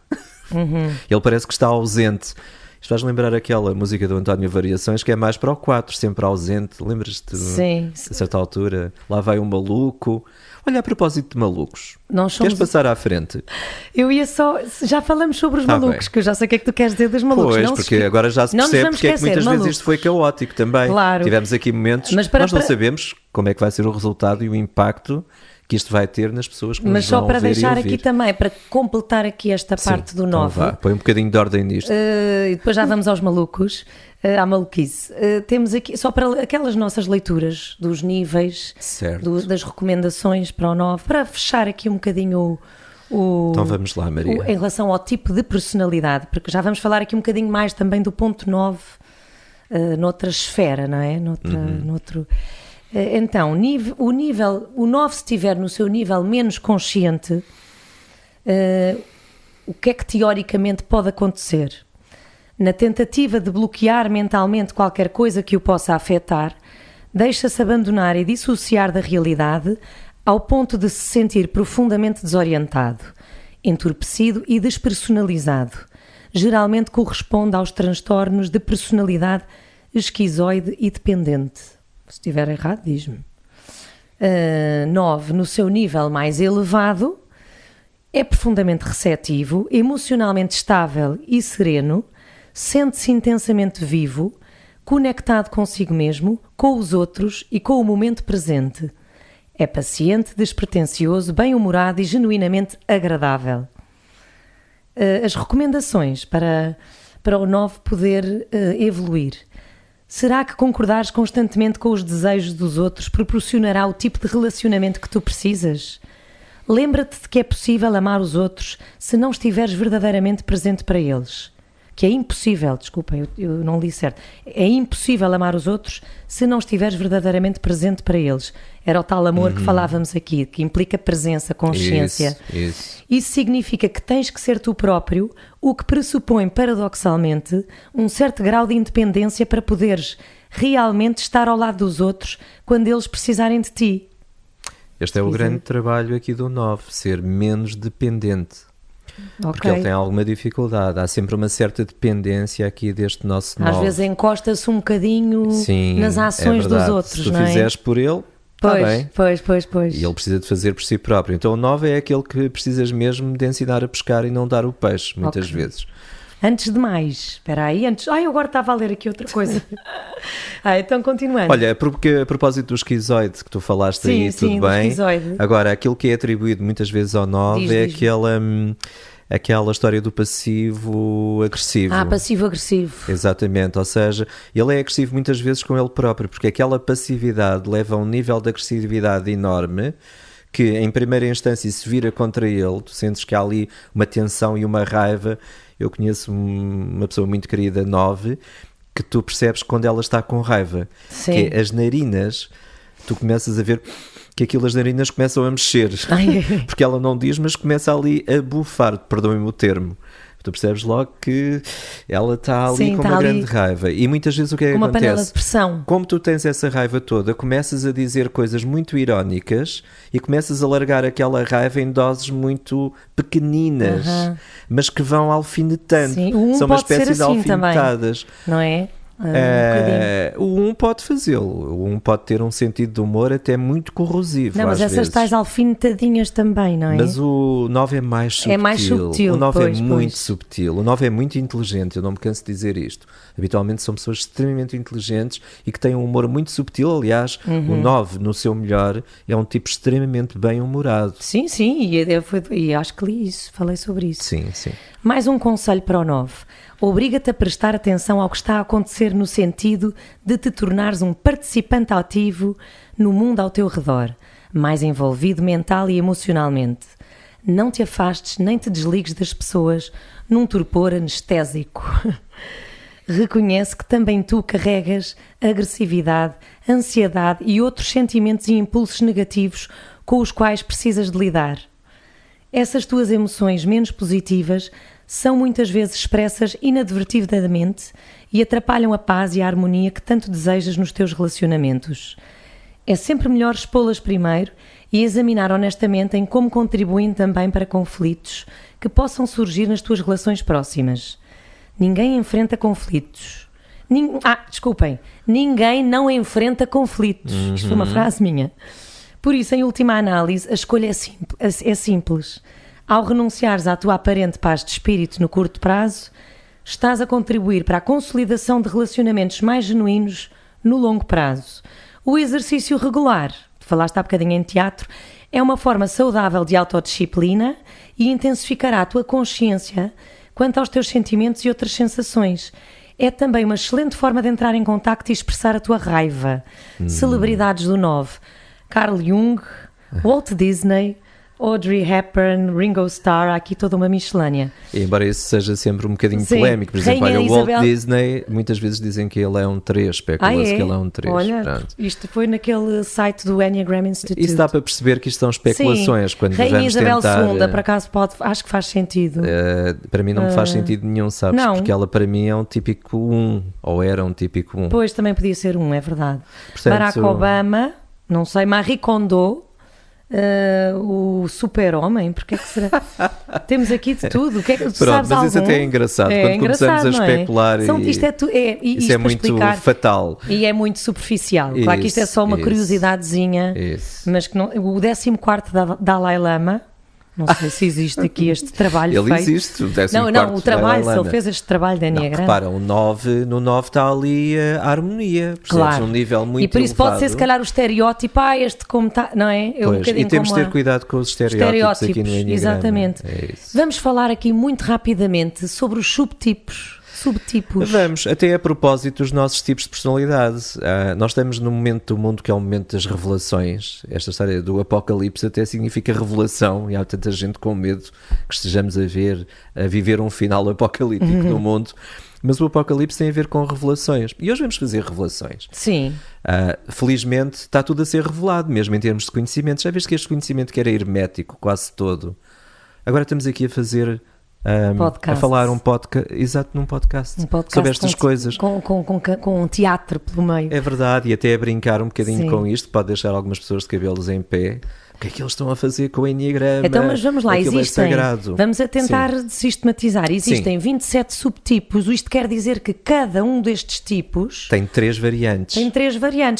Ele parece que está ausente. Isto faz lembrar aquela música do António Variações que é mais para o 4, sempre ausente. Lembras-te? Sim. A certa altura, lá vai um maluco. Olha, a propósito de malucos, queres passar à frente? Eu ia só... Já falamos sobre os malucos, que eu já sei o que é que tu queres dizer dos malucos. Pois, porque agora já se percebe porque é que muitas vezes isto foi caótico também. Claro. Tivemos aqui momentos, nós não sabemos como é que vai ser o resultado e o impacto que isto vai ter nas pessoas que nos vão ver e ouvir. Mas só para deixar aqui também, para completar aqui esta parte do 9. Então põe um bocadinho de ordem nisto. E depois já vamos aos malucos, à maluquice. Temos aqui, só para aquelas nossas leituras dos níveis, das recomendações para o 9, para fechar aqui um bocadinho então vamos lá, Maria. Em relação ao tipo de personalidade, porque já vamos falar aqui um bocadinho mais também do ponto 9, noutra esfera, não é? Noutro... Então, o 9 se estiver no seu nível menos consciente, o que é que teoricamente pode acontecer? Na tentativa de bloquear mentalmente qualquer coisa que o possa afetar, deixa-se abandonar e dissociar da realidade ao ponto de se sentir profundamente desorientado, entorpecido e despersonalizado. Geralmente corresponde aos transtornos de personalidade esquizoide e dependente. Se estiver errado, diz-me. 9, no seu nível mais elevado, é profundamente receptivo, emocionalmente estável e sereno, sente-se intensamente vivo, conectado consigo mesmo, com os outros e com o momento presente. É paciente, despretensioso, bem-humorado e genuinamente agradável. As recomendações para o 9 poder evoluir. Será que concordares constantemente com os desejos dos outros proporcionará o tipo de relacionamento que tu precisas? Lembra-te de que é possível amar os outros se não estiveres verdadeiramente presente para eles. Que é impossível, desculpa, eu não li certo. É impossível amar os outros se não estiveres verdadeiramente presente para eles. Era o tal amor que falávamos aqui, que implica presença, consciência. Isso significa que tens que ser tu próprio, o que pressupõe, paradoxalmente, um certo grau de independência para poderes realmente estar ao lado dos outros quando eles precisarem de ti. Este é o grande trabalho aqui do 9, ser menos dependente. Porque ele tem alguma dificuldade, há sempre uma certa dependência aqui deste nosso 9. Às vezes encosta-se um bocadinho nas ações dos outros, se tu não é? fizeres por ele, está bem. Pois. E ele precisa de fazer por si próprio. Então o 9 é aquele que precisas mesmo de ensinar a pescar e não dar o peixe, muitas vezes. Antes de mais, espera aí, eu agora estava a ler aqui outra coisa. Então continuando. Olha, porque a propósito do esquizoide que tu falaste aí, tudo bem. Esquizoide. Agora, aquilo que é atribuído muitas vezes ao 9 aquela história do passivo-agressivo. Passivo-agressivo. Exatamente, ou seja, ele é agressivo muitas vezes com ele próprio, porque aquela passividade leva a um nível de agressividade enorme que em primeira instância se vira contra ele, tu sentes que há ali uma tensão e uma raiva. Eu conheço uma pessoa muito querida, 9, que tu percebes quando ela está com raiva. Sim. Que é as narinas, tu começas a ver que aquilo as narinas começam a mexer. Porque ela não diz, mas começa ali a bufar, perdoem-me o termo. Tu percebes logo que ela está ali com uma grande raiva. E muitas vezes o que é que acontece? Uma panela de pressão. Como tu tens essa raiva toda, começas a dizer coisas muito irónicas e começas a largar aquela raiva em doses muito pequeninas, mas que vão alfinetando. Sim, são uma espécie de alfinetadas. Também, não é? O 1 pode fazê-lo. O 1 pode ter um sentido de humor até muito corrosivo. Não, mas essas vezes. Tais alfinetadinhas também, não é? Mas o 9 é mais subtil. É mais subtil. O 9 é muito subtil. O 9 é muito inteligente. Eu não me canso de dizer isto. Habitualmente são pessoas extremamente inteligentes e que têm um humor muito subtil. Aliás, o 9, no seu melhor, é um tipo extremamente bem-humorado. Sim. E acho que li isso. Falei sobre isso. Sim. Mais um conselho para o 9. Obriga-te a prestar atenção ao que está a acontecer no sentido de te tornares um participante ativo no mundo ao teu redor, mais envolvido mental e emocionalmente. Não te afastes nem te desligues das pessoas num torpor anestésico. Reconhece que também tu carregas agressividade, ansiedade e outros sentimentos e impulsos negativos com os quais precisas de lidar. Essas tuas emoções menos positivas são muitas vezes expressas inadvertidamente e atrapalham a paz e a harmonia que tanto desejas nos teus relacionamentos. é sempre melhor expô-las primeiro e examinar honestamente em como contribuem também para conflitos que possam surgir nas tuas relações próximas. Ninguém enfrenta conflitos. Ninguém não enfrenta conflitos. Isto foi uma frase minha. Por isso, em última análise, a escolha é simples. Ao renunciares à tua aparente paz de espírito no curto prazo, estás a contribuir para a consolidação de relacionamentos mais genuínos no longo prazo. O exercício regular, falaste há bocadinho em teatro, é uma forma saudável de autodisciplina e intensificará a tua consciência quanto aos teus sentimentos e outras sensações. É também uma excelente forma de entrar em contacto e expressar a tua raiva. Celebridades do 9. Carl Jung, Walt Disney, Audrey Hepburn, Ringo Starr, há aqui toda uma miscelânea. Embora isso seja sempre um bocadinho polémico, por exemplo, o Walt Disney, muitas vezes dizem que ele é um 3, especula-se que ele é um 3. Olha, pronto. Isto foi naquele site do Enneagram Institute. Isso dá para perceber que isto são especulações. Sim. Quando Rainha vamos Isabel tentar, II, por acaso acho que faz sentido. Para mim não me faz sentido nenhum, sabes? Não. Porque ela para mim é um típico 1, ou era um típico 1. Pois, também podia ser 1, é verdade. Portanto, Barack Obama, não sei, Marie Kondo, o super-homem, porque é que será? Temos aqui de tudo. O que é que tu sabes mas algum? isso até é engraçado. Quando começamos a especular, isto é muito explicar, fatal. E é muito superficial. Claro que isto é só uma curiosidadezinha, mas que não, o 14º Dalai Lama, não sei se existe aqui este trabalho ele feito. Existe, o 14º Não, o trabalho, se ele fez este trabalho de Enneagrama. Repara, no 9 está ali a harmonia, claro. Um nível muito e por isso elevado. pode ser se calhar o estereótipo, este como está, não é? Pois, e temos de ter cuidado com os estereótipos aqui no Enneagrama. Exatamente. Vamos falar aqui muito rapidamente sobre os subtipos. Vamos, até a propósito dos nossos tipos de personalidade. Nós estamos num momento do mundo que é o momento das revelações. Esta história do apocalipse até significa revelação, e há tanta gente com medo que estejamos a viver um final apocalíptico no mundo. Mas o apocalipse tem a ver com revelações. E hoje vamos fazer revelações. Sim. Felizmente está tudo a ser revelado, mesmo em termos de conhecimento. Já viste que este conhecimento que era hermético quase todo, agora estamos aqui a fazer... a falar num podcast sobre estas coisas com um teatro pelo meio. É verdade, e até a brincar um bocadinho com isto, pode deixar algumas pessoas de cabelos em pé. O que é que eles estão a fazer com o Enneagrama? Então, mas vamos lá, existem, vamos a tentar sistematizar, existem 27 subtipos, isto quer dizer que cada um destes tipos tem 3 variantes.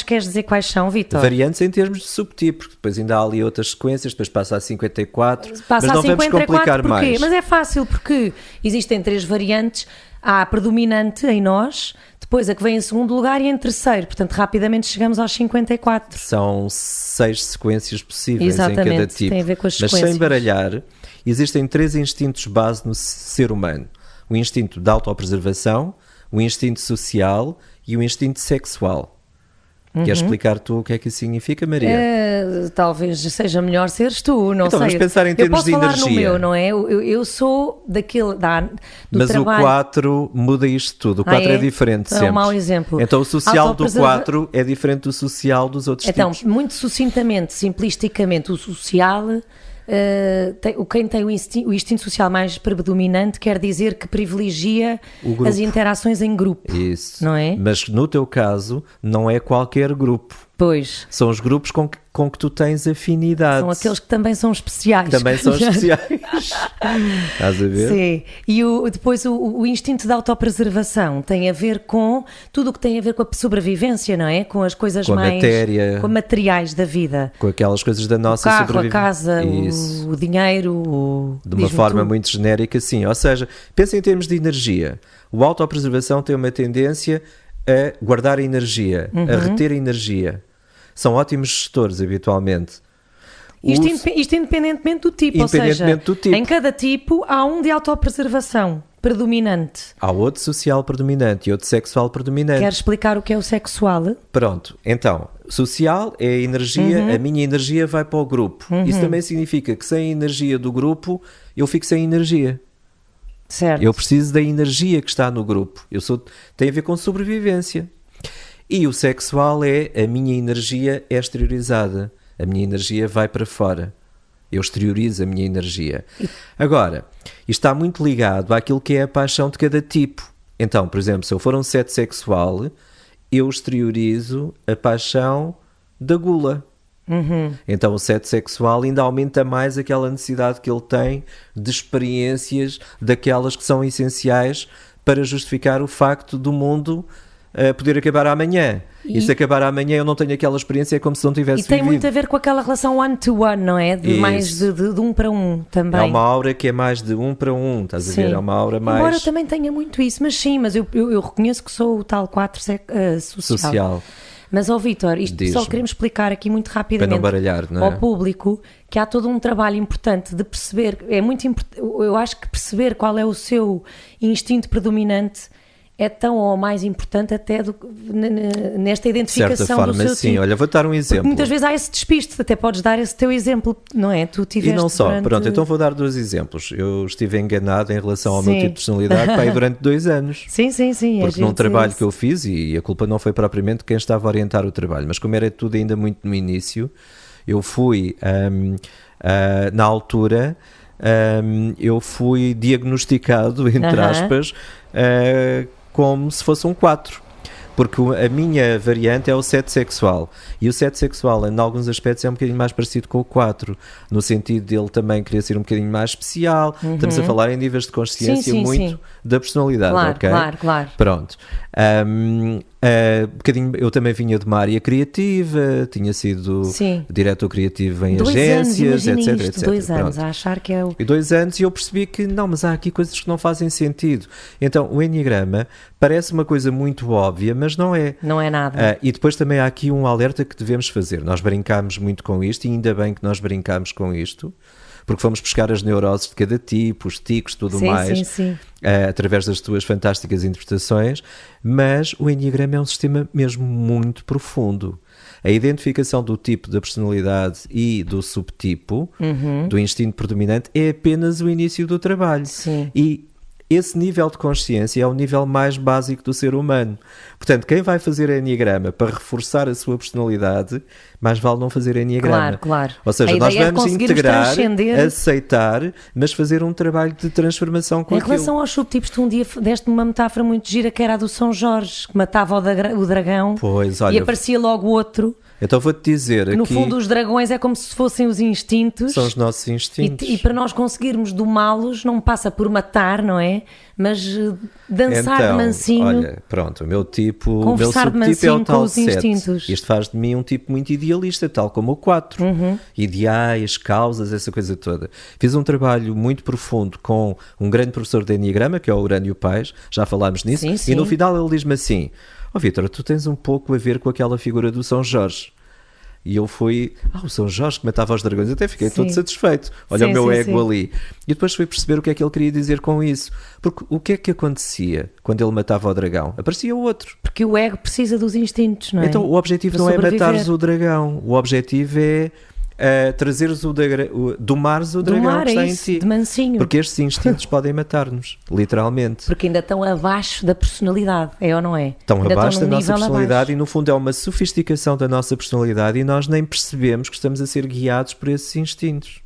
Queres dizer quais são, Vítor? Variantes em termos de subtipos, depois ainda há ali outras sequências, depois passa a 54, mas não vamos complicar porquê? mais. Mas é fácil, porque existem 3 variantes, há a predominante em nós, depois a que vem em segundo lugar e em terceiro, portanto rapidamente chegamos aos 54. São 6 sequências possíveis. Exatamente, em cada tipo. Tem a ver com as mas sequências. sem baralhar, existem 3 instintos base no ser humano. O instinto de autopreservação, o instinto social e o instinto sexual. Queres explicar tu o que é que isso significa, Maria? Talvez seja melhor seres tu, não então, sei. Vamos pensar em termos de energia. Eu posso falar no meu, não é? Eu sou daquele... do mas trabalho. O 4 muda isto tudo. O 4 é diferente sempre. É um mau exemplo. Então o social do 4 é diferente do social dos outros tipos. Então, muito sucintamente, simplisticamente, o social... quem tem o instinto social mais predominante quer dizer que privilegia as interações em grupo. Isso. Não é? Mas no teu caso, não é qualquer grupo. Pois. São os grupos com que tu tens afinidade. São aqueles que também são especiais. Também são especiais. Estás a ver? Sim. E depois o instinto de autopreservação tem a ver com tudo o que tem a ver com a sobrevivência, não é? Com as coisas com mais... a matéria. Com materiais da vida. Com aquelas coisas da nossa sobrevivência. O carro, sobrevivência. a casa, o dinheiro... De uma forma muito genérica, sim. Ou seja, pensa em termos de energia. O autopreservação tem uma tendência a guardar a energia, a reter a energia. São ótimos gestores, habitualmente. Isto independentemente do tipo, ou seja, em cada tipo há um de autopreservação predominante. Há outro social predominante e outro sexual predominante. Queres explicar o que é o sexual? Pronto, então, social é a energia, a minha energia vai para o grupo. Isso também significa que sem a energia do grupo, eu fico sem energia. Certo. Eu preciso da energia que está no grupo. Tem a ver com sobrevivência. E o sexual é a minha energia é exteriorizada. A minha energia vai para fora. Eu exteriorizo a minha energia. Agora, isto está muito ligado àquilo que é a paixão de cada tipo. Então, por exemplo, se eu for um 7 sexual, eu exteriorizo a paixão da gula. Então o 7 sexual ainda aumenta mais aquela necessidade que ele tem de experiências daquelas que são essenciais para justificar o facto do mundo poder acabar amanhã. E se acabar amanhã eu não tenho aquela experiência, é como se não tivesse vivido. E tem muito a ver com aquela relação one-to-one, não é? Mais de um para um também. É uma aura que é mais de um para um, estás a ver? É uma aura mais... Embora eu também tenha muito isso, mas eu reconheço que sou o tal 4 social. Mas, Vítor, isto só queremos explicar aqui muito rapidamente para não baralhar, não é? Ao público que há todo um trabalho importante de perceber, eu acho que perceber qual é o seu instinto predominante é tão ou mais importante até nesta identificação de certa forma, do seu sim. tipo. Olha, vou dar um exemplo. Porque muitas vezes há esse despiste, até podes dar esse teu exemplo, não é? Tu tiveste e não só, durante... pronto, então vou dar 2 exemplos. Eu estive enganado em relação ao meu tipo de personalidade para aí durante 2 anos. Sim. Porque num trabalho que eu fiz, e a culpa não foi propriamente quem estava a orientar o trabalho, mas como era tudo ainda muito no início, eu fui, na altura, eu fui diagnosticado, entre aspas, como se fosse um 4, porque a minha variante é o 7 sexual, e o 7 sexual em alguns aspectos é um bocadinho mais parecido com o 4, no sentido de ele também querer ser um bocadinho mais especial. Estamos a falar em níveis de consciência muito da personalidade, ok? Claro. Pronto. Eu também vinha de uma área criativa, tinha sido diretor criativo em agências, etc. 2 anos, a achar que é o... E 2 anos e eu percebi que não, mas há aqui coisas que não fazem sentido. Então o Enneagrama parece uma coisa muito óbvia, mas não é. Não é nada. E depois também há aqui um alerta que devemos fazer. Nós brincámos muito com isto, e ainda bem que nós brincámos com isto, porque fomos buscar as neuroses de cada tipo, os tics, tudo mais, através das tuas fantásticas interpretações, mas o Enneagrama é um sistema mesmo muito profundo. A identificação do tipo da personalidade e do subtipo, do instinto predominante, é apenas o início do trabalho. E esse nível de consciência é o nível mais básico do ser humano. Portanto, quem vai fazer Enneagrama para reforçar a sua personalidade, mais vale não fazer Enneagrama. Claro. Ou seja, nós vamos integrar, aceitar, mas fazer um trabalho de transformação com aquilo. Em relação aos subtipos, tu um dia deste-me uma metáfora muito gira, que era a do São Jorge, que matava o dragão, e aparecia logo outro. Então vou-te dizer aqui... No fundo, os dragões é como se fossem os instintos. São os nossos instintos. E para nós conseguirmos domá-los, não passa por matar, não é? Mas dançar de mansinho. Olha, pronto, o meu subtipo é o tal 7. Isto faz de mim um tipo muito idealista, tal como o 4. Ideais, causas, essa coisa toda. Fiz um trabalho muito profundo com um grande professor de Enneagrama, que é o Urânio Paes, já falámos nisso, e no final ele diz-me assim: Vítor, tu tens um pouco a ver com aquela figura do São Jorge. E eu fui, o São Jorge que matava os dragões, até fiquei todo satisfeito. Olha o meu ego ali. E depois fui perceber o que é que ele queria dizer com isso. Porque o que é que acontecia quando ele matava o dragão? Aparecia outro. Porque o ego precisa dos instintos, não é? Então o objetivo não é matares o dragão. O objetivo é trazeres domares o dragão que está em ti. De mansinho. Porque estes instintos podem matar-nos, literalmente. Porque ainda estão abaixo da personalidade, é ou não é? Estão abaixo da nossa personalidade e no fundo é uma sofisticação da nossa personalidade e nós nem percebemos que estamos a ser guiados por esses instintos.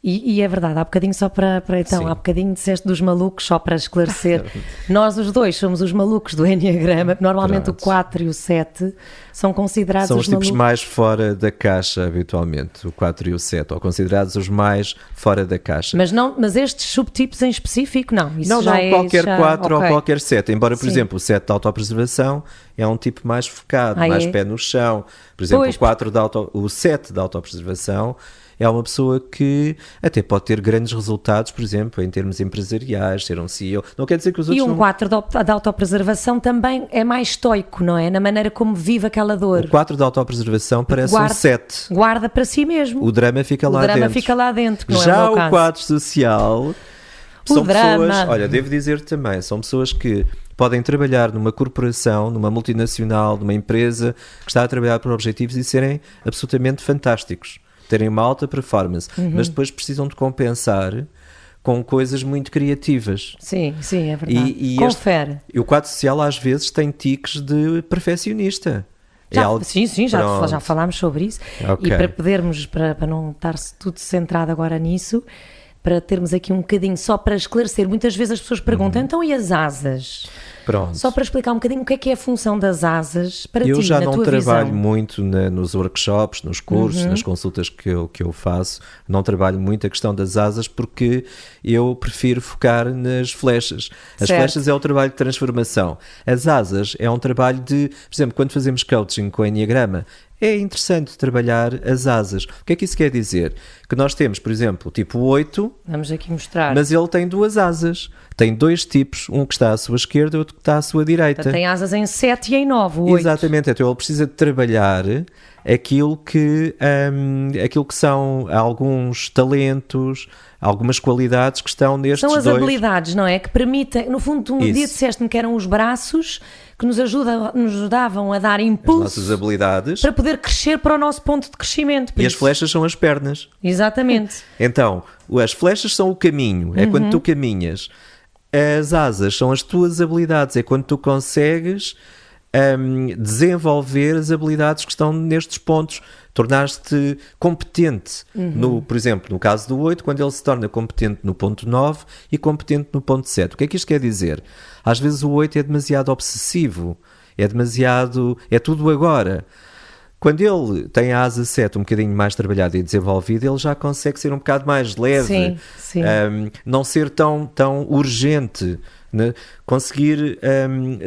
E é verdade, há bocadinho só há bocadinho disseste dos malucos, só para esclarecer, nós os dois somos os malucos do Enneagrama, normalmente o 4 e o 7 são considerados os tipos mais fora da caixa habitualmente, o 4 e o 7, ou considerados os mais fora da caixa. Mas estes subtipos em específico, não? Isso não, qualquer 4 ou qualquer 7, embora, por exemplo, o 7 de autopreservação é um tipo mais focado, mais pé no chão. Por exemplo, o 7 de autopreservação é uma pessoa que até pode ter grandes resultados, por exemplo, em termos empresariais, ser um CEO. Não quer dizer que os outros... E um 4 de autopreservação também é mais estoico, não é? Na maneira como vive aquela dor. O 4 de autopreservação parece um 7. Guarda para si mesmo. O drama fica lá dentro. Fica lá dentro, que não já é o meu o 4 social... São drama. Pessoas, olha, devo dizer também, são pessoas que podem trabalhar numa corporação, numa multinacional, numa empresa que está a trabalhar por objetivos e serem absolutamente fantásticos. Terem uma alta performance, mas depois precisam de compensar com coisas muito criativas. Sim, é verdade. Confere. O 4 social às vezes tem tiques de perfeccionista. Já falámos sobre isso. Okay. E para podermos, para não estar tudo centrado agora nisso, para termos aqui um bocadinho, só para esclarecer, muitas vezes as pessoas perguntam, então e as asas? Pronto. Só para explicar um bocadinho o que é a função das asas para ti, na tua visão. Eu já não trabalho muito nos workshops, nos cursos, nas consultas que eu faço, não trabalho muito a questão das asas porque eu prefiro focar nas flechas. As flechas é o trabalho de transformação. As asas é um trabalho de, por exemplo, quando fazemos coaching com o Enneagrama, é interessante trabalhar as asas. O que é que isso quer dizer? Que nós temos, por exemplo, o tipo 8... Vamos aqui mostrar. Mas ele tem 2 asas. Tem 2 tipos, um que está à sua esquerda e outro que está à sua direita. Tem asas em 7 e em 9, o 8. Exatamente, então ele precisa de trabalhar aquilo que são alguns talentos, algumas qualidades que estão nestes dois. São as habilidades, não é? Que permitem, no fundo, dia disseste-me que eram os braços que nos ajudavam a dar impulso. As nossas habilidades. Para poder crescer para o nosso ponto de crescimento. E as flechas são as pernas. Exatamente. Então, as flechas são o caminho, é quando tu caminhas. As asas são as tuas habilidades, é quando tu consegues desenvolver as habilidades que estão nestes pontos, tornar-te competente, por exemplo, no caso do 8, quando ele se torna competente no ponto 9 e competente no ponto 7. O que é que isto quer dizer? Às vezes o 8 é demasiado obsessivo, é tudo agora. Quando ele tem a asa 7 um bocadinho mais trabalhada e desenvolvida, ele já consegue ser um bocado mais leve, sim. Não ser tão urgente, né? Conseguir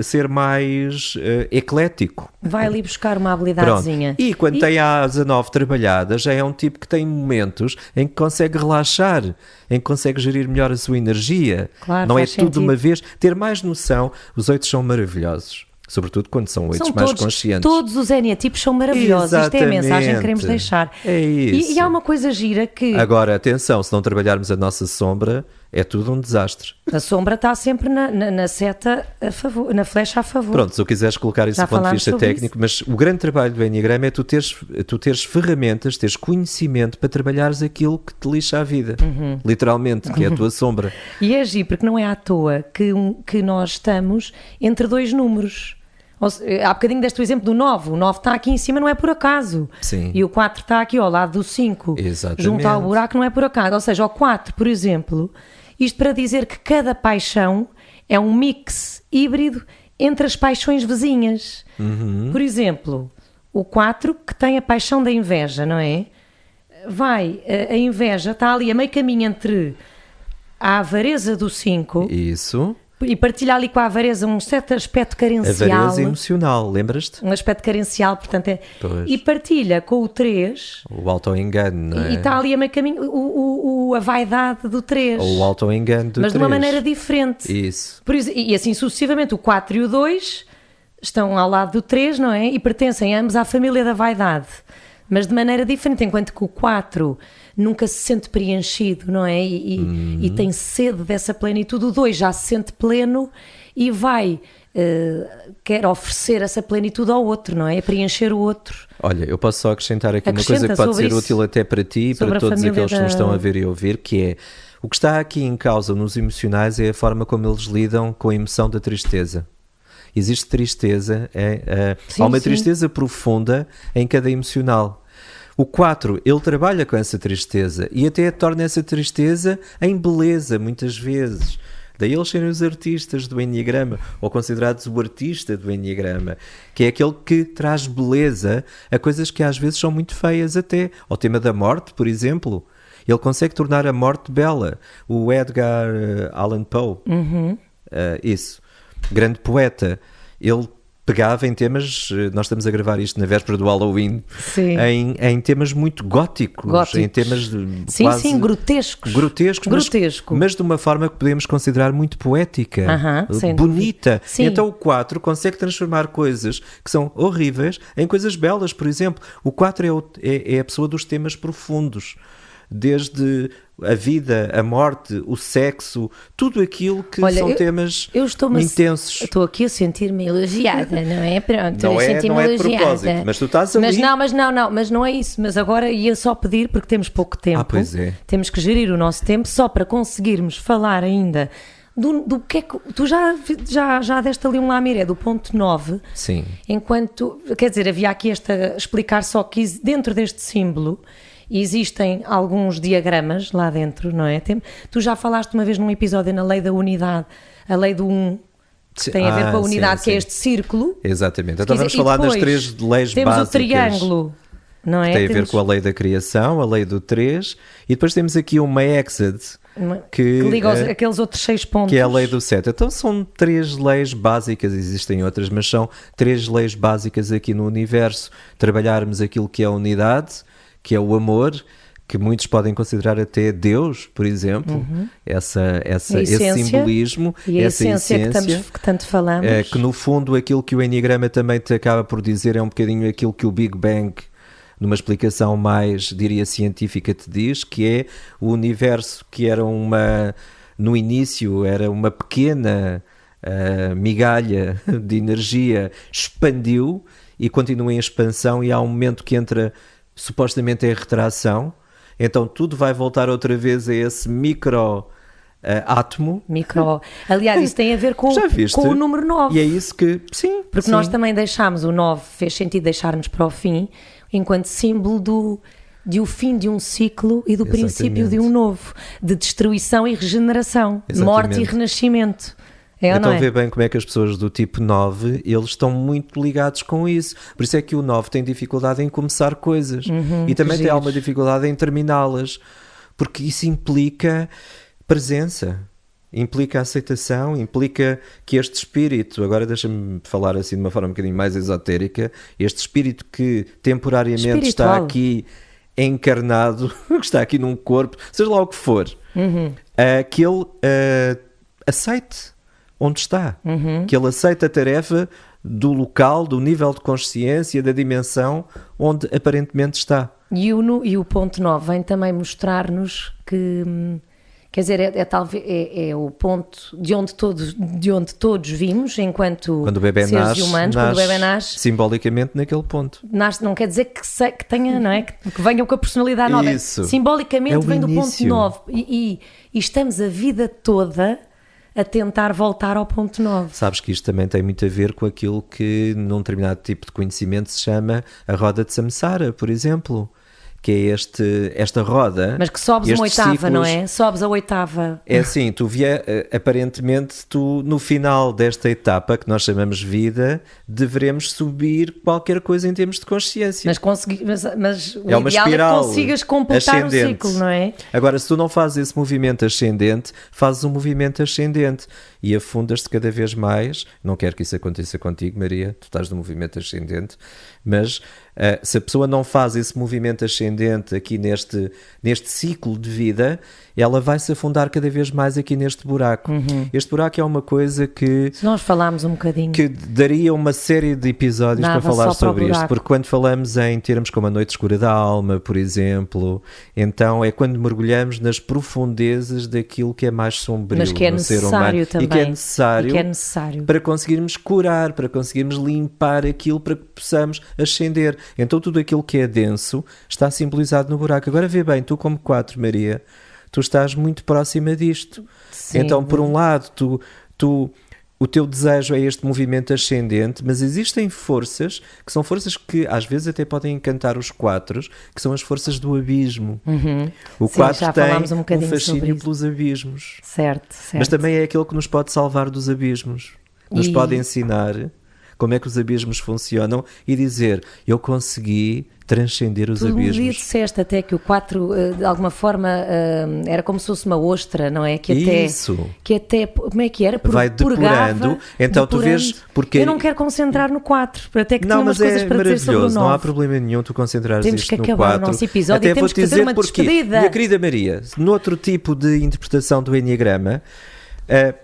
ser mais eclético. Vai ali buscar uma habilidadezinha. E quando tem a asa 9 trabalhada, já é um tipo que tem momentos em que consegue relaxar, em que consegue gerir melhor a sua energia. Claro, não é tudo tudo de sentido. uma vez, ter mais noção. Os 8 são maravilhosos. Sobretudo quando são 8 mais conscientes. Todos os eneatipos são maravilhosos. Exatamente. Isto é a mensagem que queremos deixar. É isso. E há uma coisa gira que... Agora, atenção, se não trabalharmos a nossa sombra, é tudo um desastre. A sombra está sempre na seta a favor, na flecha a favor. Pronto, se tu quiseres colocar isso do ponto de vista técnico, mas o grande trabalho do Enneagrama é tu teres ferramentas, teres conhecimento para trabalhares aquilo que te lixa a vida. Literalmente, que é a tua sombra. E é giro, porque não é à toa que nós estamos entre 2 números. Há bocadinho deste o exemplo do 9. O 9 está aqui em cima, não é por acaso. Sim. E o 4 está aqui ao lado do 5. Exatamente. Junto ao buraco, não é por acaso. Ou seja, o 4, por exemplo, isto para dizer que cada paixão é um mix híbrido entre as paixões vizinhas. Por exemplo, o 4 que tem a paixão da inveja, não é? A inveja está ali a meio caminho entre a avareza do 5... Isso. E partilha ali com a avareza um certo aspecto carencial. Avareza emocional, lembras-te? Um aspecto carencial, portanto é... Pois. E partilha com o 3... O auto-engano, não é? E está ali a meio caminho a vaidade do 3. Ou o auto-engano do 3. Mas de uma maneira diferente. Isso. E assim sucessivamente, o 4 e o 2 estão ao lado do 3, não é? E pertencem ambos à família da vaidade. Mas de maneira diferente, enquanto que o 4 nunca se sente preenchido, não é? E tem sede dessa plenitude. O 2 já se sente pleno e quer oferecer essa plenitude ao outro, não é? Preencher o outro. Olha, eu posso só acrescentar aqui uma coisa que pode ser útil até para ti e para todos aqueles que nos estão a ver e ouvir, que é, o que está aqui em causa nos emocionais é a forma como eles lidam com a emoção da tristeza. Existe tristeza, há uma tristeza profunda em cada emocional. O 4, ele trabalha com essa tristeza e até torna essa tristeza em beleza, muitas vezes. Daí eles serem os artistas do Enneagrama, ou considerados o artista do Enneagrama, que é aquele que traz beleza a coisas que às vezes são muito feias até. Ao tema da morte, por exemplo. Ele consegue tornar a morte bela. O Edgar Allan Poe, isso, grande poeta, ele pegava em temas, nós estamos a gravar isto na véspera do Halloween, em temas muito góticos, em temas quase grotescos. Mas de uma forma que podemos considerar muito poética, bonita. Então o 4 consegue transformar coisas que são horríveis em coisas belas. Por exemplo, o 4 é a pessoa dos temas profundos, desde a vida, a morte, o sexo, tudo aquilo que são temas intensos. Estou aqui a sentir-me elogiada, não é? Pronto, não é de propósito, mas tu estás ali. Mas não é isso. Mas agora ia só pedir, porque temos pouco tempo. Pois é. Temos que gerir o nosso tempo só para conseguirmos falar ainda do que é que... Tu já deste ali um lamiré do ponto 9. Sim. Enquanto... Quer dizer, havia aqui explicar só que dentro deste símbolo existem alguns diagramas lá dentro, não é? Tu já falaste uma vez num episódio na lei da unidade, a lei do 1, que tem a ver com a unidade, que é este círculo. Exatamente. Então vamos falar das 3 leis temos básicas. Temos o triângulo, não é? Que tem a ver com a lei da criação, a lei do 3, e depois temos aqui uma hexad, que liga aqueles outros 6 pontos. Que é a lei do 7. Então são 3 leis básicas, existem outras, mas são 3 leis básicas aqui no universo. Trabalharmos aquilo que é a unidade, que é o amor, que muitos podem considerar até Deus, por exemplo, esse simbolismo, e a essência que tanto falamos. Que no fundo aquilo que o Enneagrama também te acaba por dizer é um bocadinho aquilo que o Big Bang, numa explicação mais, diria, científica, te diz, que é o universo que era no início era uma pequena migalha de energia, expandiu e continua em expansão, e há um momento que entra supostamente em retração. Então tudo vai voltar outra vez a esse átomo. Aliás, isso tem a ver com o número 9. E é isso que... Sim. Porque nós também deixámos o 9, fez sentido deixarmos para o fim, enquanto símbolo de o fim de um ciclo e do princípio de um novo, de destruição e regeneração, morte e renascimento. Então vê bem como é que as pessoas do tipo 9, eles estão muito ligados com isso. Por isso é que o 9 tem dificuldade em começar coisas. E também tem alguma dificuldade em terminá-las. Porque isso implica presença, implica aceitação, implica que este espírito, agora deixa-me falar assim de uma forma um bocadinho mais esotérica, este espírito que temporariamente está aqui encarnado, que está aqui num corpo, seja lá o que for, que ele aceite onde está, que ele aceita a tarefa do local, do nível de consciência, da dimensão onde aparentemente está. E o ponto 9 vem também mostrar-nos que, quer dizer, é o ponto de onde todos vimos enquanto quando o bebê seres humanos, quando o bebê nasce simbolicamente naquele ponto. Nasce, não quer dizer que tenha, não é? Que venham com a personalidade nova. Isso. Simbolicamente vem do ponto 9 e estamos a vida toda a tentar voltar ao ponto 9. Sabes que isto também tem muito a ver com aquilo que num determinado tipo de conhecimento se chama a roda de Samsara, por exemplo, que é esta roda. Mas que sobes uma oitava, ciclos, não é? Sobes a oitava. É assim, aparentemente no final desta etapa, que nós chamamos vida, deveremos subir qualquer coisa em termos de consciência. Mas o é uma ideal espiral é que consigas completar ascendente. o ciclo, não é? Agora, se tu não fazes esse movimento ascendente, fazes um movimento ascendente e afundas-te cada vez mais. Não quero que isso aconteça contigo, Maria, tu estás no movimento ascendente, mas se a pessoa não faz esse movimento ascendente aqui neste ciclo de vida, ela vai se afundar cada vez mais aqui neste buraco. Este buraco é uma coisa que... Se nós falarmos um bocadinho... Que daria uma série de episódios para falar sobre isto, porque quando falamos em termos como a noite escura da alma, por exemplo, então é quando mergulhamos nas profundezas daquilo que é mais sombrio no ser humano. Também. E que é necessário para conseguirmos curar, para conseguirmos limpar aquilo, para que possamos ascender. Então tudo aquilo que é denso está simbolizado no buraco. Agora vê bem, tu como 4, Maria, tu estás muito próxima disto. Sim. Então por um lado o teu desejo é este movimento ascendente, mas existem forças que são forças que às vezes até podem encantar os 4, que são as forças do abismo. O 4 tem um fascínio pelos abismos. Certo. Mas também é aquele que nos pode salvar dos abismos. Nos pode ensinar como é que os abismos funcionam e dizer, eu consegui transcender os abismos. Tu disseste até que o 4, de alguma forma, era como se fosse uma ostra, não é? Isso. Que até, como é que era? Vai depurando. Então tu vês... Porque... Eu não quero concentrar no 4, até que tenho umas coisas para dizer sobre o 9. Não há problema nenhum tu concentrares isto no 4. Temos que acabar o nosso episódio até e temos que fazer uma despedida. Minha querida Maria, noutro tipo de interpretação do Enneagrama,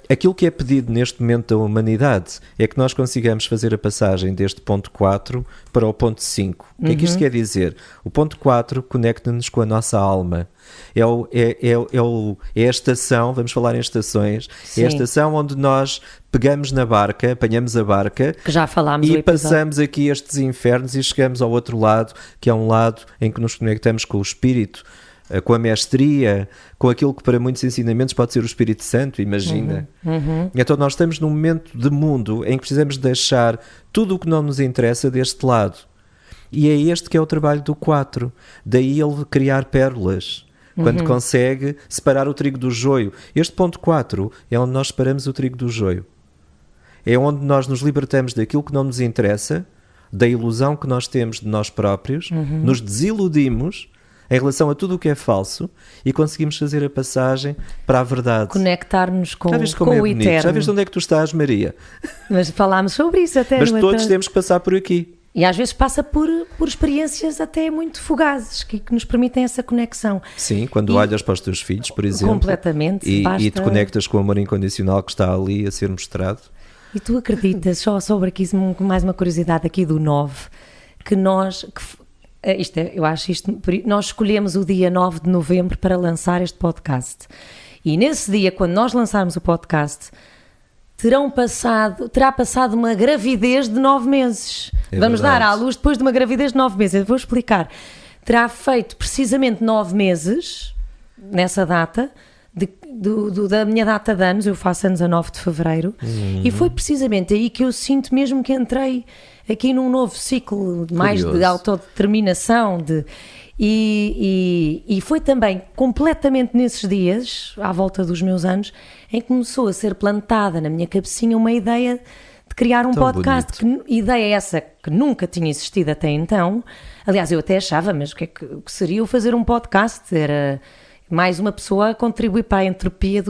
aquilo que é pedido neste momento da humanidade é que nós consigamos fazer a passagem deste ponto 4 para o ponto 5. O que é que isto quer dizer? O ponto 4 conecta-nos com a nossa alma. É a estação, vamos falar em estações, é a estação onde nós pegamos na barca, apanhamos a barca, que já falámos, e passamos aqui estes infernos e chegamos ao outro lado, que é um lado em que nos conectamos com o Espírito, com a mestria, com aquilo que para muitos ensinamentos pode ser o Espírito Santo, imagina. Então nós estamos num momento de mundo em que precisamos deixar tudo o que não nos interessa deste lado. E é este que é o trabalho do 4. Daí ele criar pérolas, quando consegue separar o trigo do joio. Este ponto 4 é onde nós separamos o trigo do joio. é onde nós nos libertamos daquilo que não nos interessa, da ilusão que nós temos de nós próprios, nos desiludimos em relação a tudo o que é falso e conseguimos fazer a passagem para a verdade. Conectar-nos com, Já viste como com é o bonito? eterno. Já viste onde é que tu estás, Maria? Mas falámos sobre isso até. Mas no todos outro- temos que passar por aqui. E às vezes passa por experiências até muito fugazes, que nos permitem essa conexão. Sim, quando E- olhas para os teus filhos, por exemplo, Completamente, e basta- te conectas com o amor incondicional que está ali a ser mostrado. E tu acreditas, só sobre aqui mais uma curiosidade aqui do 9, que nós, eu acho isto, nós escolhemos o dia 9 de novembro para lançar este podcast. E nesse dia, quando nós lançarmos o podcast, terá passado uma gravidez de 9 meses. É Vamos verdade. dar à luz depois de uma gravidez de 9 meses. Eu vou explicar. Terá feito precisamente 9 meses, nessa data, da minha data de anos. Eu faço anos a 9 de fevereiro. E foi precisamente aí que eu sinto mesmo que entrei aqui num novo ciclo mais de Curioso. autodeterminação, e foi também completamente nesses dias, à volta dos meus anos, em que começou a ser plantada na minha cabecinha uma ideia de criar um Tão podcast. Ideia essa que nunca tinha existido até então. Aliás, eu até achava, mas o que seria eu fazer um podcast? Era mais uma pessoa a contribuir para a entropia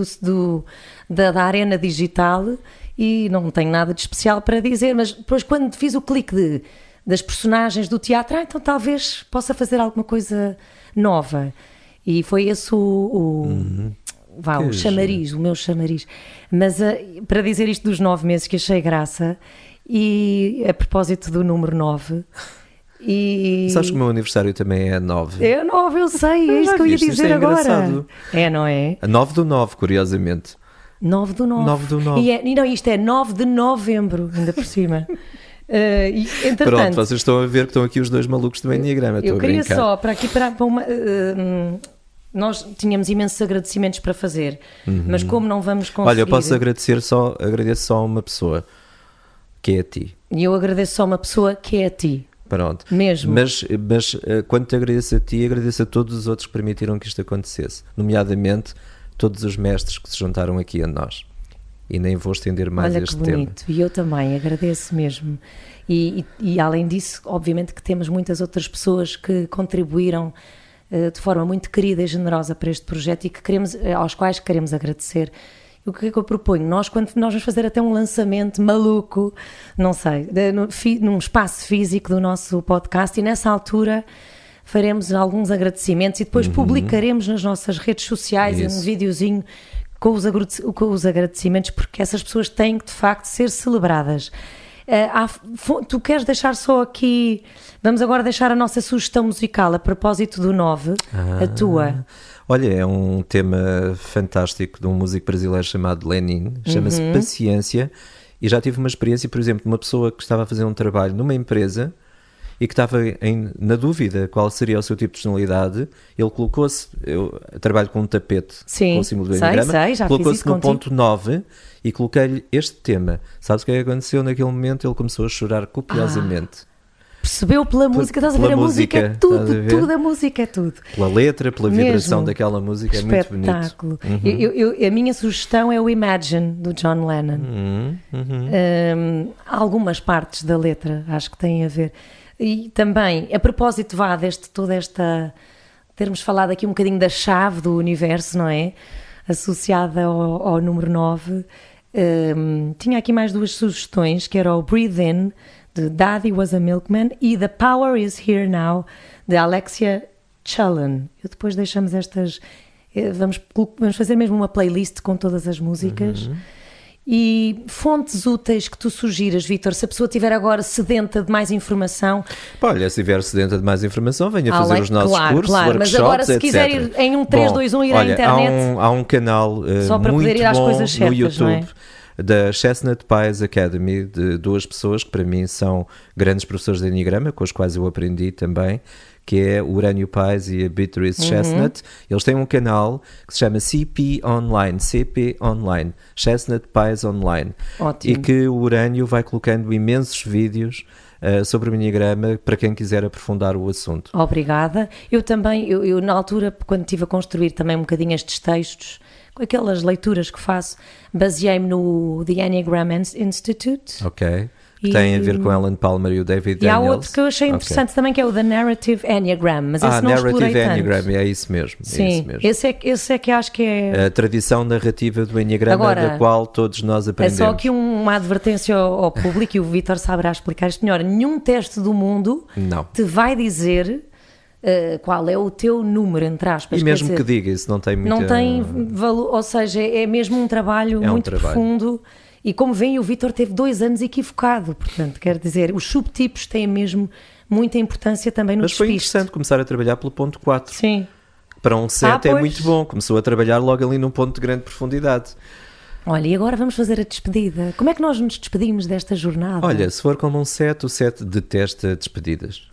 da arena digital, e não tenho nada de especial para dizer, mas depois quando fiz o clique das personagens do teatro, então talvez possa fazer alguma coisa nova. E foi esse o chamariz, o meu chamariz. Mas para dizer isto dos 9 meses, que achei graça, e a propósito do número 9... Sabes que o meu aniversário também é 9. É 9, eu sei, é isso que eu ia Isto dizer é agora. engraçado. É, não é? 9 do 9, curiosamente. 9 do 9. 9 do 9. E não, isto é 9 de novembro, ainda por cima. E, entretanto, Pronto, vocês estão a ver que estão aqui os dois malucos do Enneagrama. eu queria só, para uma... nós tínhamos imensos agradecimentos para fazer, mas como não vamos conseguir... Olha, eu posso agradeço só a uma pessoa, que é a ti. E eu agradeço só uma pessoa, que é a ti. Pronto. Mesmo. Mas quando te agradeço a ti, agradeço a todos os outros que permitiram que isto acontecesse, nomeadamente todos os mestres que se juntaram aqui a nós. E nem vou estender mais Olha este que tema. bonito. E eu também agradeço mesmo. E além disso, obviamente que temos muitas outras pessoas que contribuíram de forma muito querida e generosa para este projeto, e aos quais queremos agradecer. E o que é que eu proponho? Nós vamos fazer até um lançamento maluco, não sei, num espaço físico do nosso podcast, e nessa altura faremos alguns agradecimentos e depois publicaremos nas nossas redes sociais um videozinho com os agradecimentos, porque essas pessoas têm que de facto ser celebradas. Tu queres deixar só aqui, vamos agora deixar a nossa sugestão musical a propósito do 9, a tua. Olha, é um tema fantástico de um músico brasileiro chamado Lenin, chama-se Paciência, e já tive uma experiência, por exemplo, de uma pessoa que estava a fazer um trabalho numa empresa e que estava na dúvida qual seria o seu tipo de personalidade. Ele colocou-se, eu trabalho com um tapete, Sim, com o símbolo do sei, Enneagrama, já fiz isso colocou-se no contigo. ponto 9 e coloquei-lhe este tema. Sabes o que é que aconteceu naquele momento? Ele começou a chorar copiosamente. Percebeu pela música, estás a ver? A pela música é música, estás a ver? tudo a música é tudo. Pela letra, pela vibração Mesmo. daquela música, é muito bonito. Espetáculo. A minha sugestão é o Imagine, do John Lennon. Algumas partes da letra acho que têm a ver. E também, a propósito termos falado aqui um bocadinho da chave do universo, não é? Associada ao número 9. Tinha aqui mais duas sugestões, que era o Breathe In, de Daddy Was a Milkman, e The Power Is Here Now, de Alexia Chulin. Eu depois deixamos estas... Vamos fazer mesmo uma playlist com todas as músicas. E fontes úteis que tu sugiras, Vítor, se a pessoa estiver agora sedenta de mais informação. Olha, se estiver sedenta de mais informação, venha fazer os nossos cursos, claro, workshops, mas agora se etc. quiser ir em um 3, 2, 1 ir à internet. Há um canal só para muito poder ir às bom coisas certas, no YouTube, não é? da Chestnut Pies Academy, de duas pessoas que para mim são grandes professores de Enneagrama, com os quais eu aprendi também, que é o Urânio Pies e a Beatrice Chestnut. Eles têm um canal que se chama CP Online, Chestnut Pies Online. Ótimo. E que o Urânio vai colocando imensos vídeos sobre o Enneagrama para quem quiser aprofundar o assunto. Obrigada. Eu também, eu na altura, quando estive a construir também um bocadinho estes textos, aquelas leituras que faço, baseei-me no The Enneagram Institute. Ok. Que tem a ver com Alan Palmer e o David Daniels. E há outro que eu achei interessante também, que é o The Narrative Enneagram, mas esse não explorei tanto. Narrative Enneagram, é isso mesmo. Sim, é isso mesmo. Esse é que acho que é... A tradição narrativa do Enneagrama, agora, da qual todos nós aprendemos. É só aqui uma advertência ao público, e o Vítor saberá explicar isto melhor. Nenhum teste do mundo te vai dizer... qual é o teu número, entre aspas. E mesmo que diga, isso não tem muita... Não tem valor, ou seja, é mesmo um trabalho muito profundo. E como veem, o Vítor teve 2 anos equivocado, portanto, quer dizer, os subtipos têm mesmo muita importância também no despiste. Mas foi interessante começar a trabalhar pelo ponto 4. Sim. Para um 7 é muito bom, começou a trabalhar logo ali num ponto de grande profundidade. Olha, e agora vamos fazer a despedida. Como é que nós nos despedimos desta jornada? Olha, se for como um 7, o 7 detesta despedidas.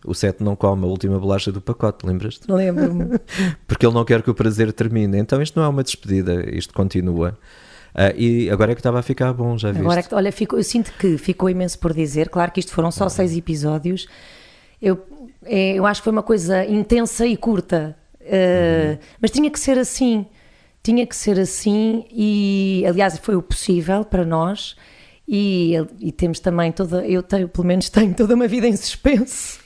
O 7 não come a última bolacha do pacote, lembras-te? Lembro-me. Porque ele não quer que o prazer termine. Então isto não é uma despedida, isto continua. E agora é que estava a ficar bom, já viste? Agora olha, eu sinto que ficou imenso por dizer. Claro que isto foram só 6 episódios. Eu acho que foi uma coisa intensa e curta. Mas tinha que ser assim. Tinha que ser assim e, aliás, foi o possível para nós. E temos também pelo menos tenho toda uma vida em suspenso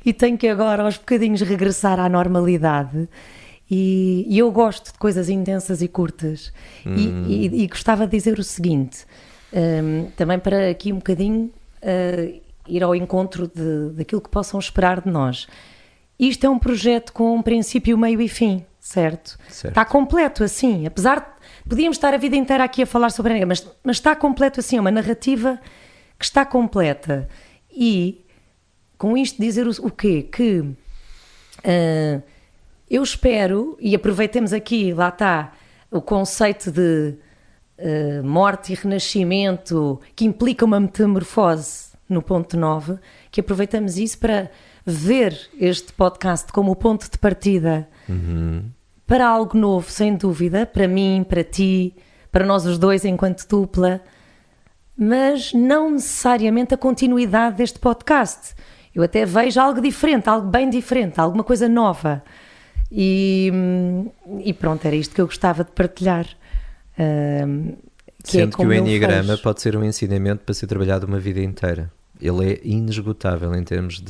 e tenho que agora aos bocadinhos regressar à normalidade e eu gosto de coisas intensas e curtas e gostava de dizer o seguinte, também para aqui um bocadinho ir ao encontro daquilo que possam esperar de nós. Isto é um projeto com um princípio, meio e fim, certo? Está completo assim, apesar de podíamos estar a vida inteira aqui a falar sobre a mas está completo assim, é uma narrativa que está completa. E com isto dizer o quê? Que eu espero, e aproveitemos aqui, lá está, o conceito de morte e renascimento, que implica uma metamorfose no ponto 9, que aproveitamos isso para ver este podcast como o ponto de partida para algo novo, sem dúvida, para mim, para ti, para nós os dois enquanto dupla, mas não necessariamente a continuidade deste podcast. Eu até vejo algo diferente, algo bem diferente, alguma coisa nova. E pronto, era isto que eu gostava de partilhar. Sendo que o Enneagrama pode ser um ensinamento para ser trabalhado uma vida inteira. Ele é inesgotável em termos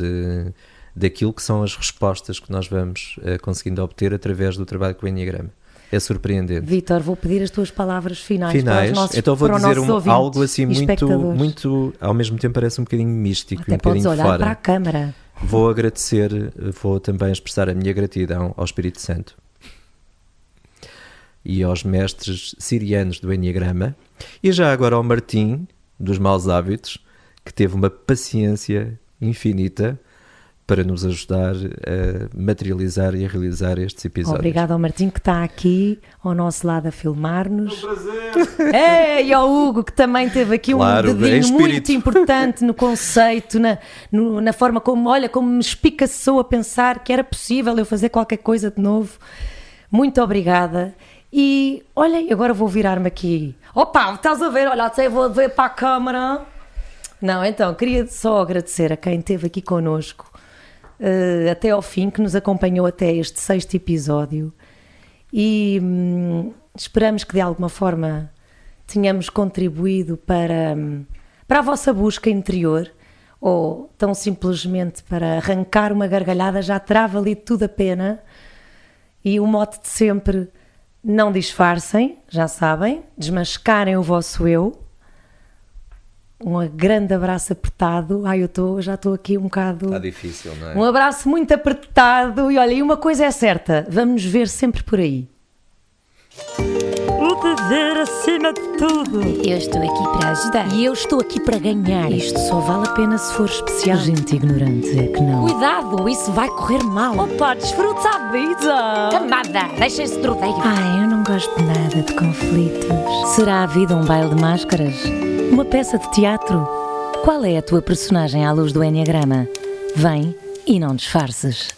daquilo que são as respostas que nós vamos conseguindo obter através do trabalho com o Enneagrama. É surpreendente. Vítor, vou pedir as tuas palavras finais para os nossos, então vou dizer algo assim muito, ao mesmo tempo parece um bocadinho místico, até um bocadinho podes olhar fora. Para a câmara. Vou agradecer, vou também expressar a minha gratidão ao Espírito Santo e aos mestres sirianos do Enneagrama e já agora ao Martim, dos Maus Hábitos, que teve uma paciência infinita para nos ajudar a materializar e a realizar estes episódios. Obrigado ao Martim, que está aqui ao nosso lado a filmar-nos. É um prazer! E ao Hugo, que também teve aqui um dedinho muito importante no conceito, na forma como me espicaçou a pensar que era possível eu fazer qualquer coisa de novo. Muito obrigada. E, olha, agora vou virar-me aqui. Opa, estás a ver? Olha, até vou ver para a câmara. Não, então, queria só agradecer a quem esteve aqui connosco até ao fim, que nos acompanhou até este 6º episódio e esperamos que de alguma forma tenhamos contribuído para a vossa busca interior ou tão simplesmente para arrancar uma gargalhada. Já terá valido tudo a pena. E o mote de sempre: não disfarcem, já sabem, desmascarem o vosso eu. Um grande abraço apertado. Já estou aqui um bocado... Está difícil, não é? Um abraço muito apertado. E olha, e uma coisa é certa, vamos nos ver sempre por aí. O dever acima de tudo. Eu estou aqui para ajudar. E eu estou aqui para ganhar. Isto só vale a pena se for especial. Gente ignorante é que não. Cuidado, isso vai correr mal. Opa, desfruta a vida. Camada, deixem-se de rodeio. Ai, eu não gosto nada de conflitos. Será a vida um baile de máscaras? Uma peça de teatro? Qual é a tua personagem à luz do Enneagrama? Vem e não disfarces.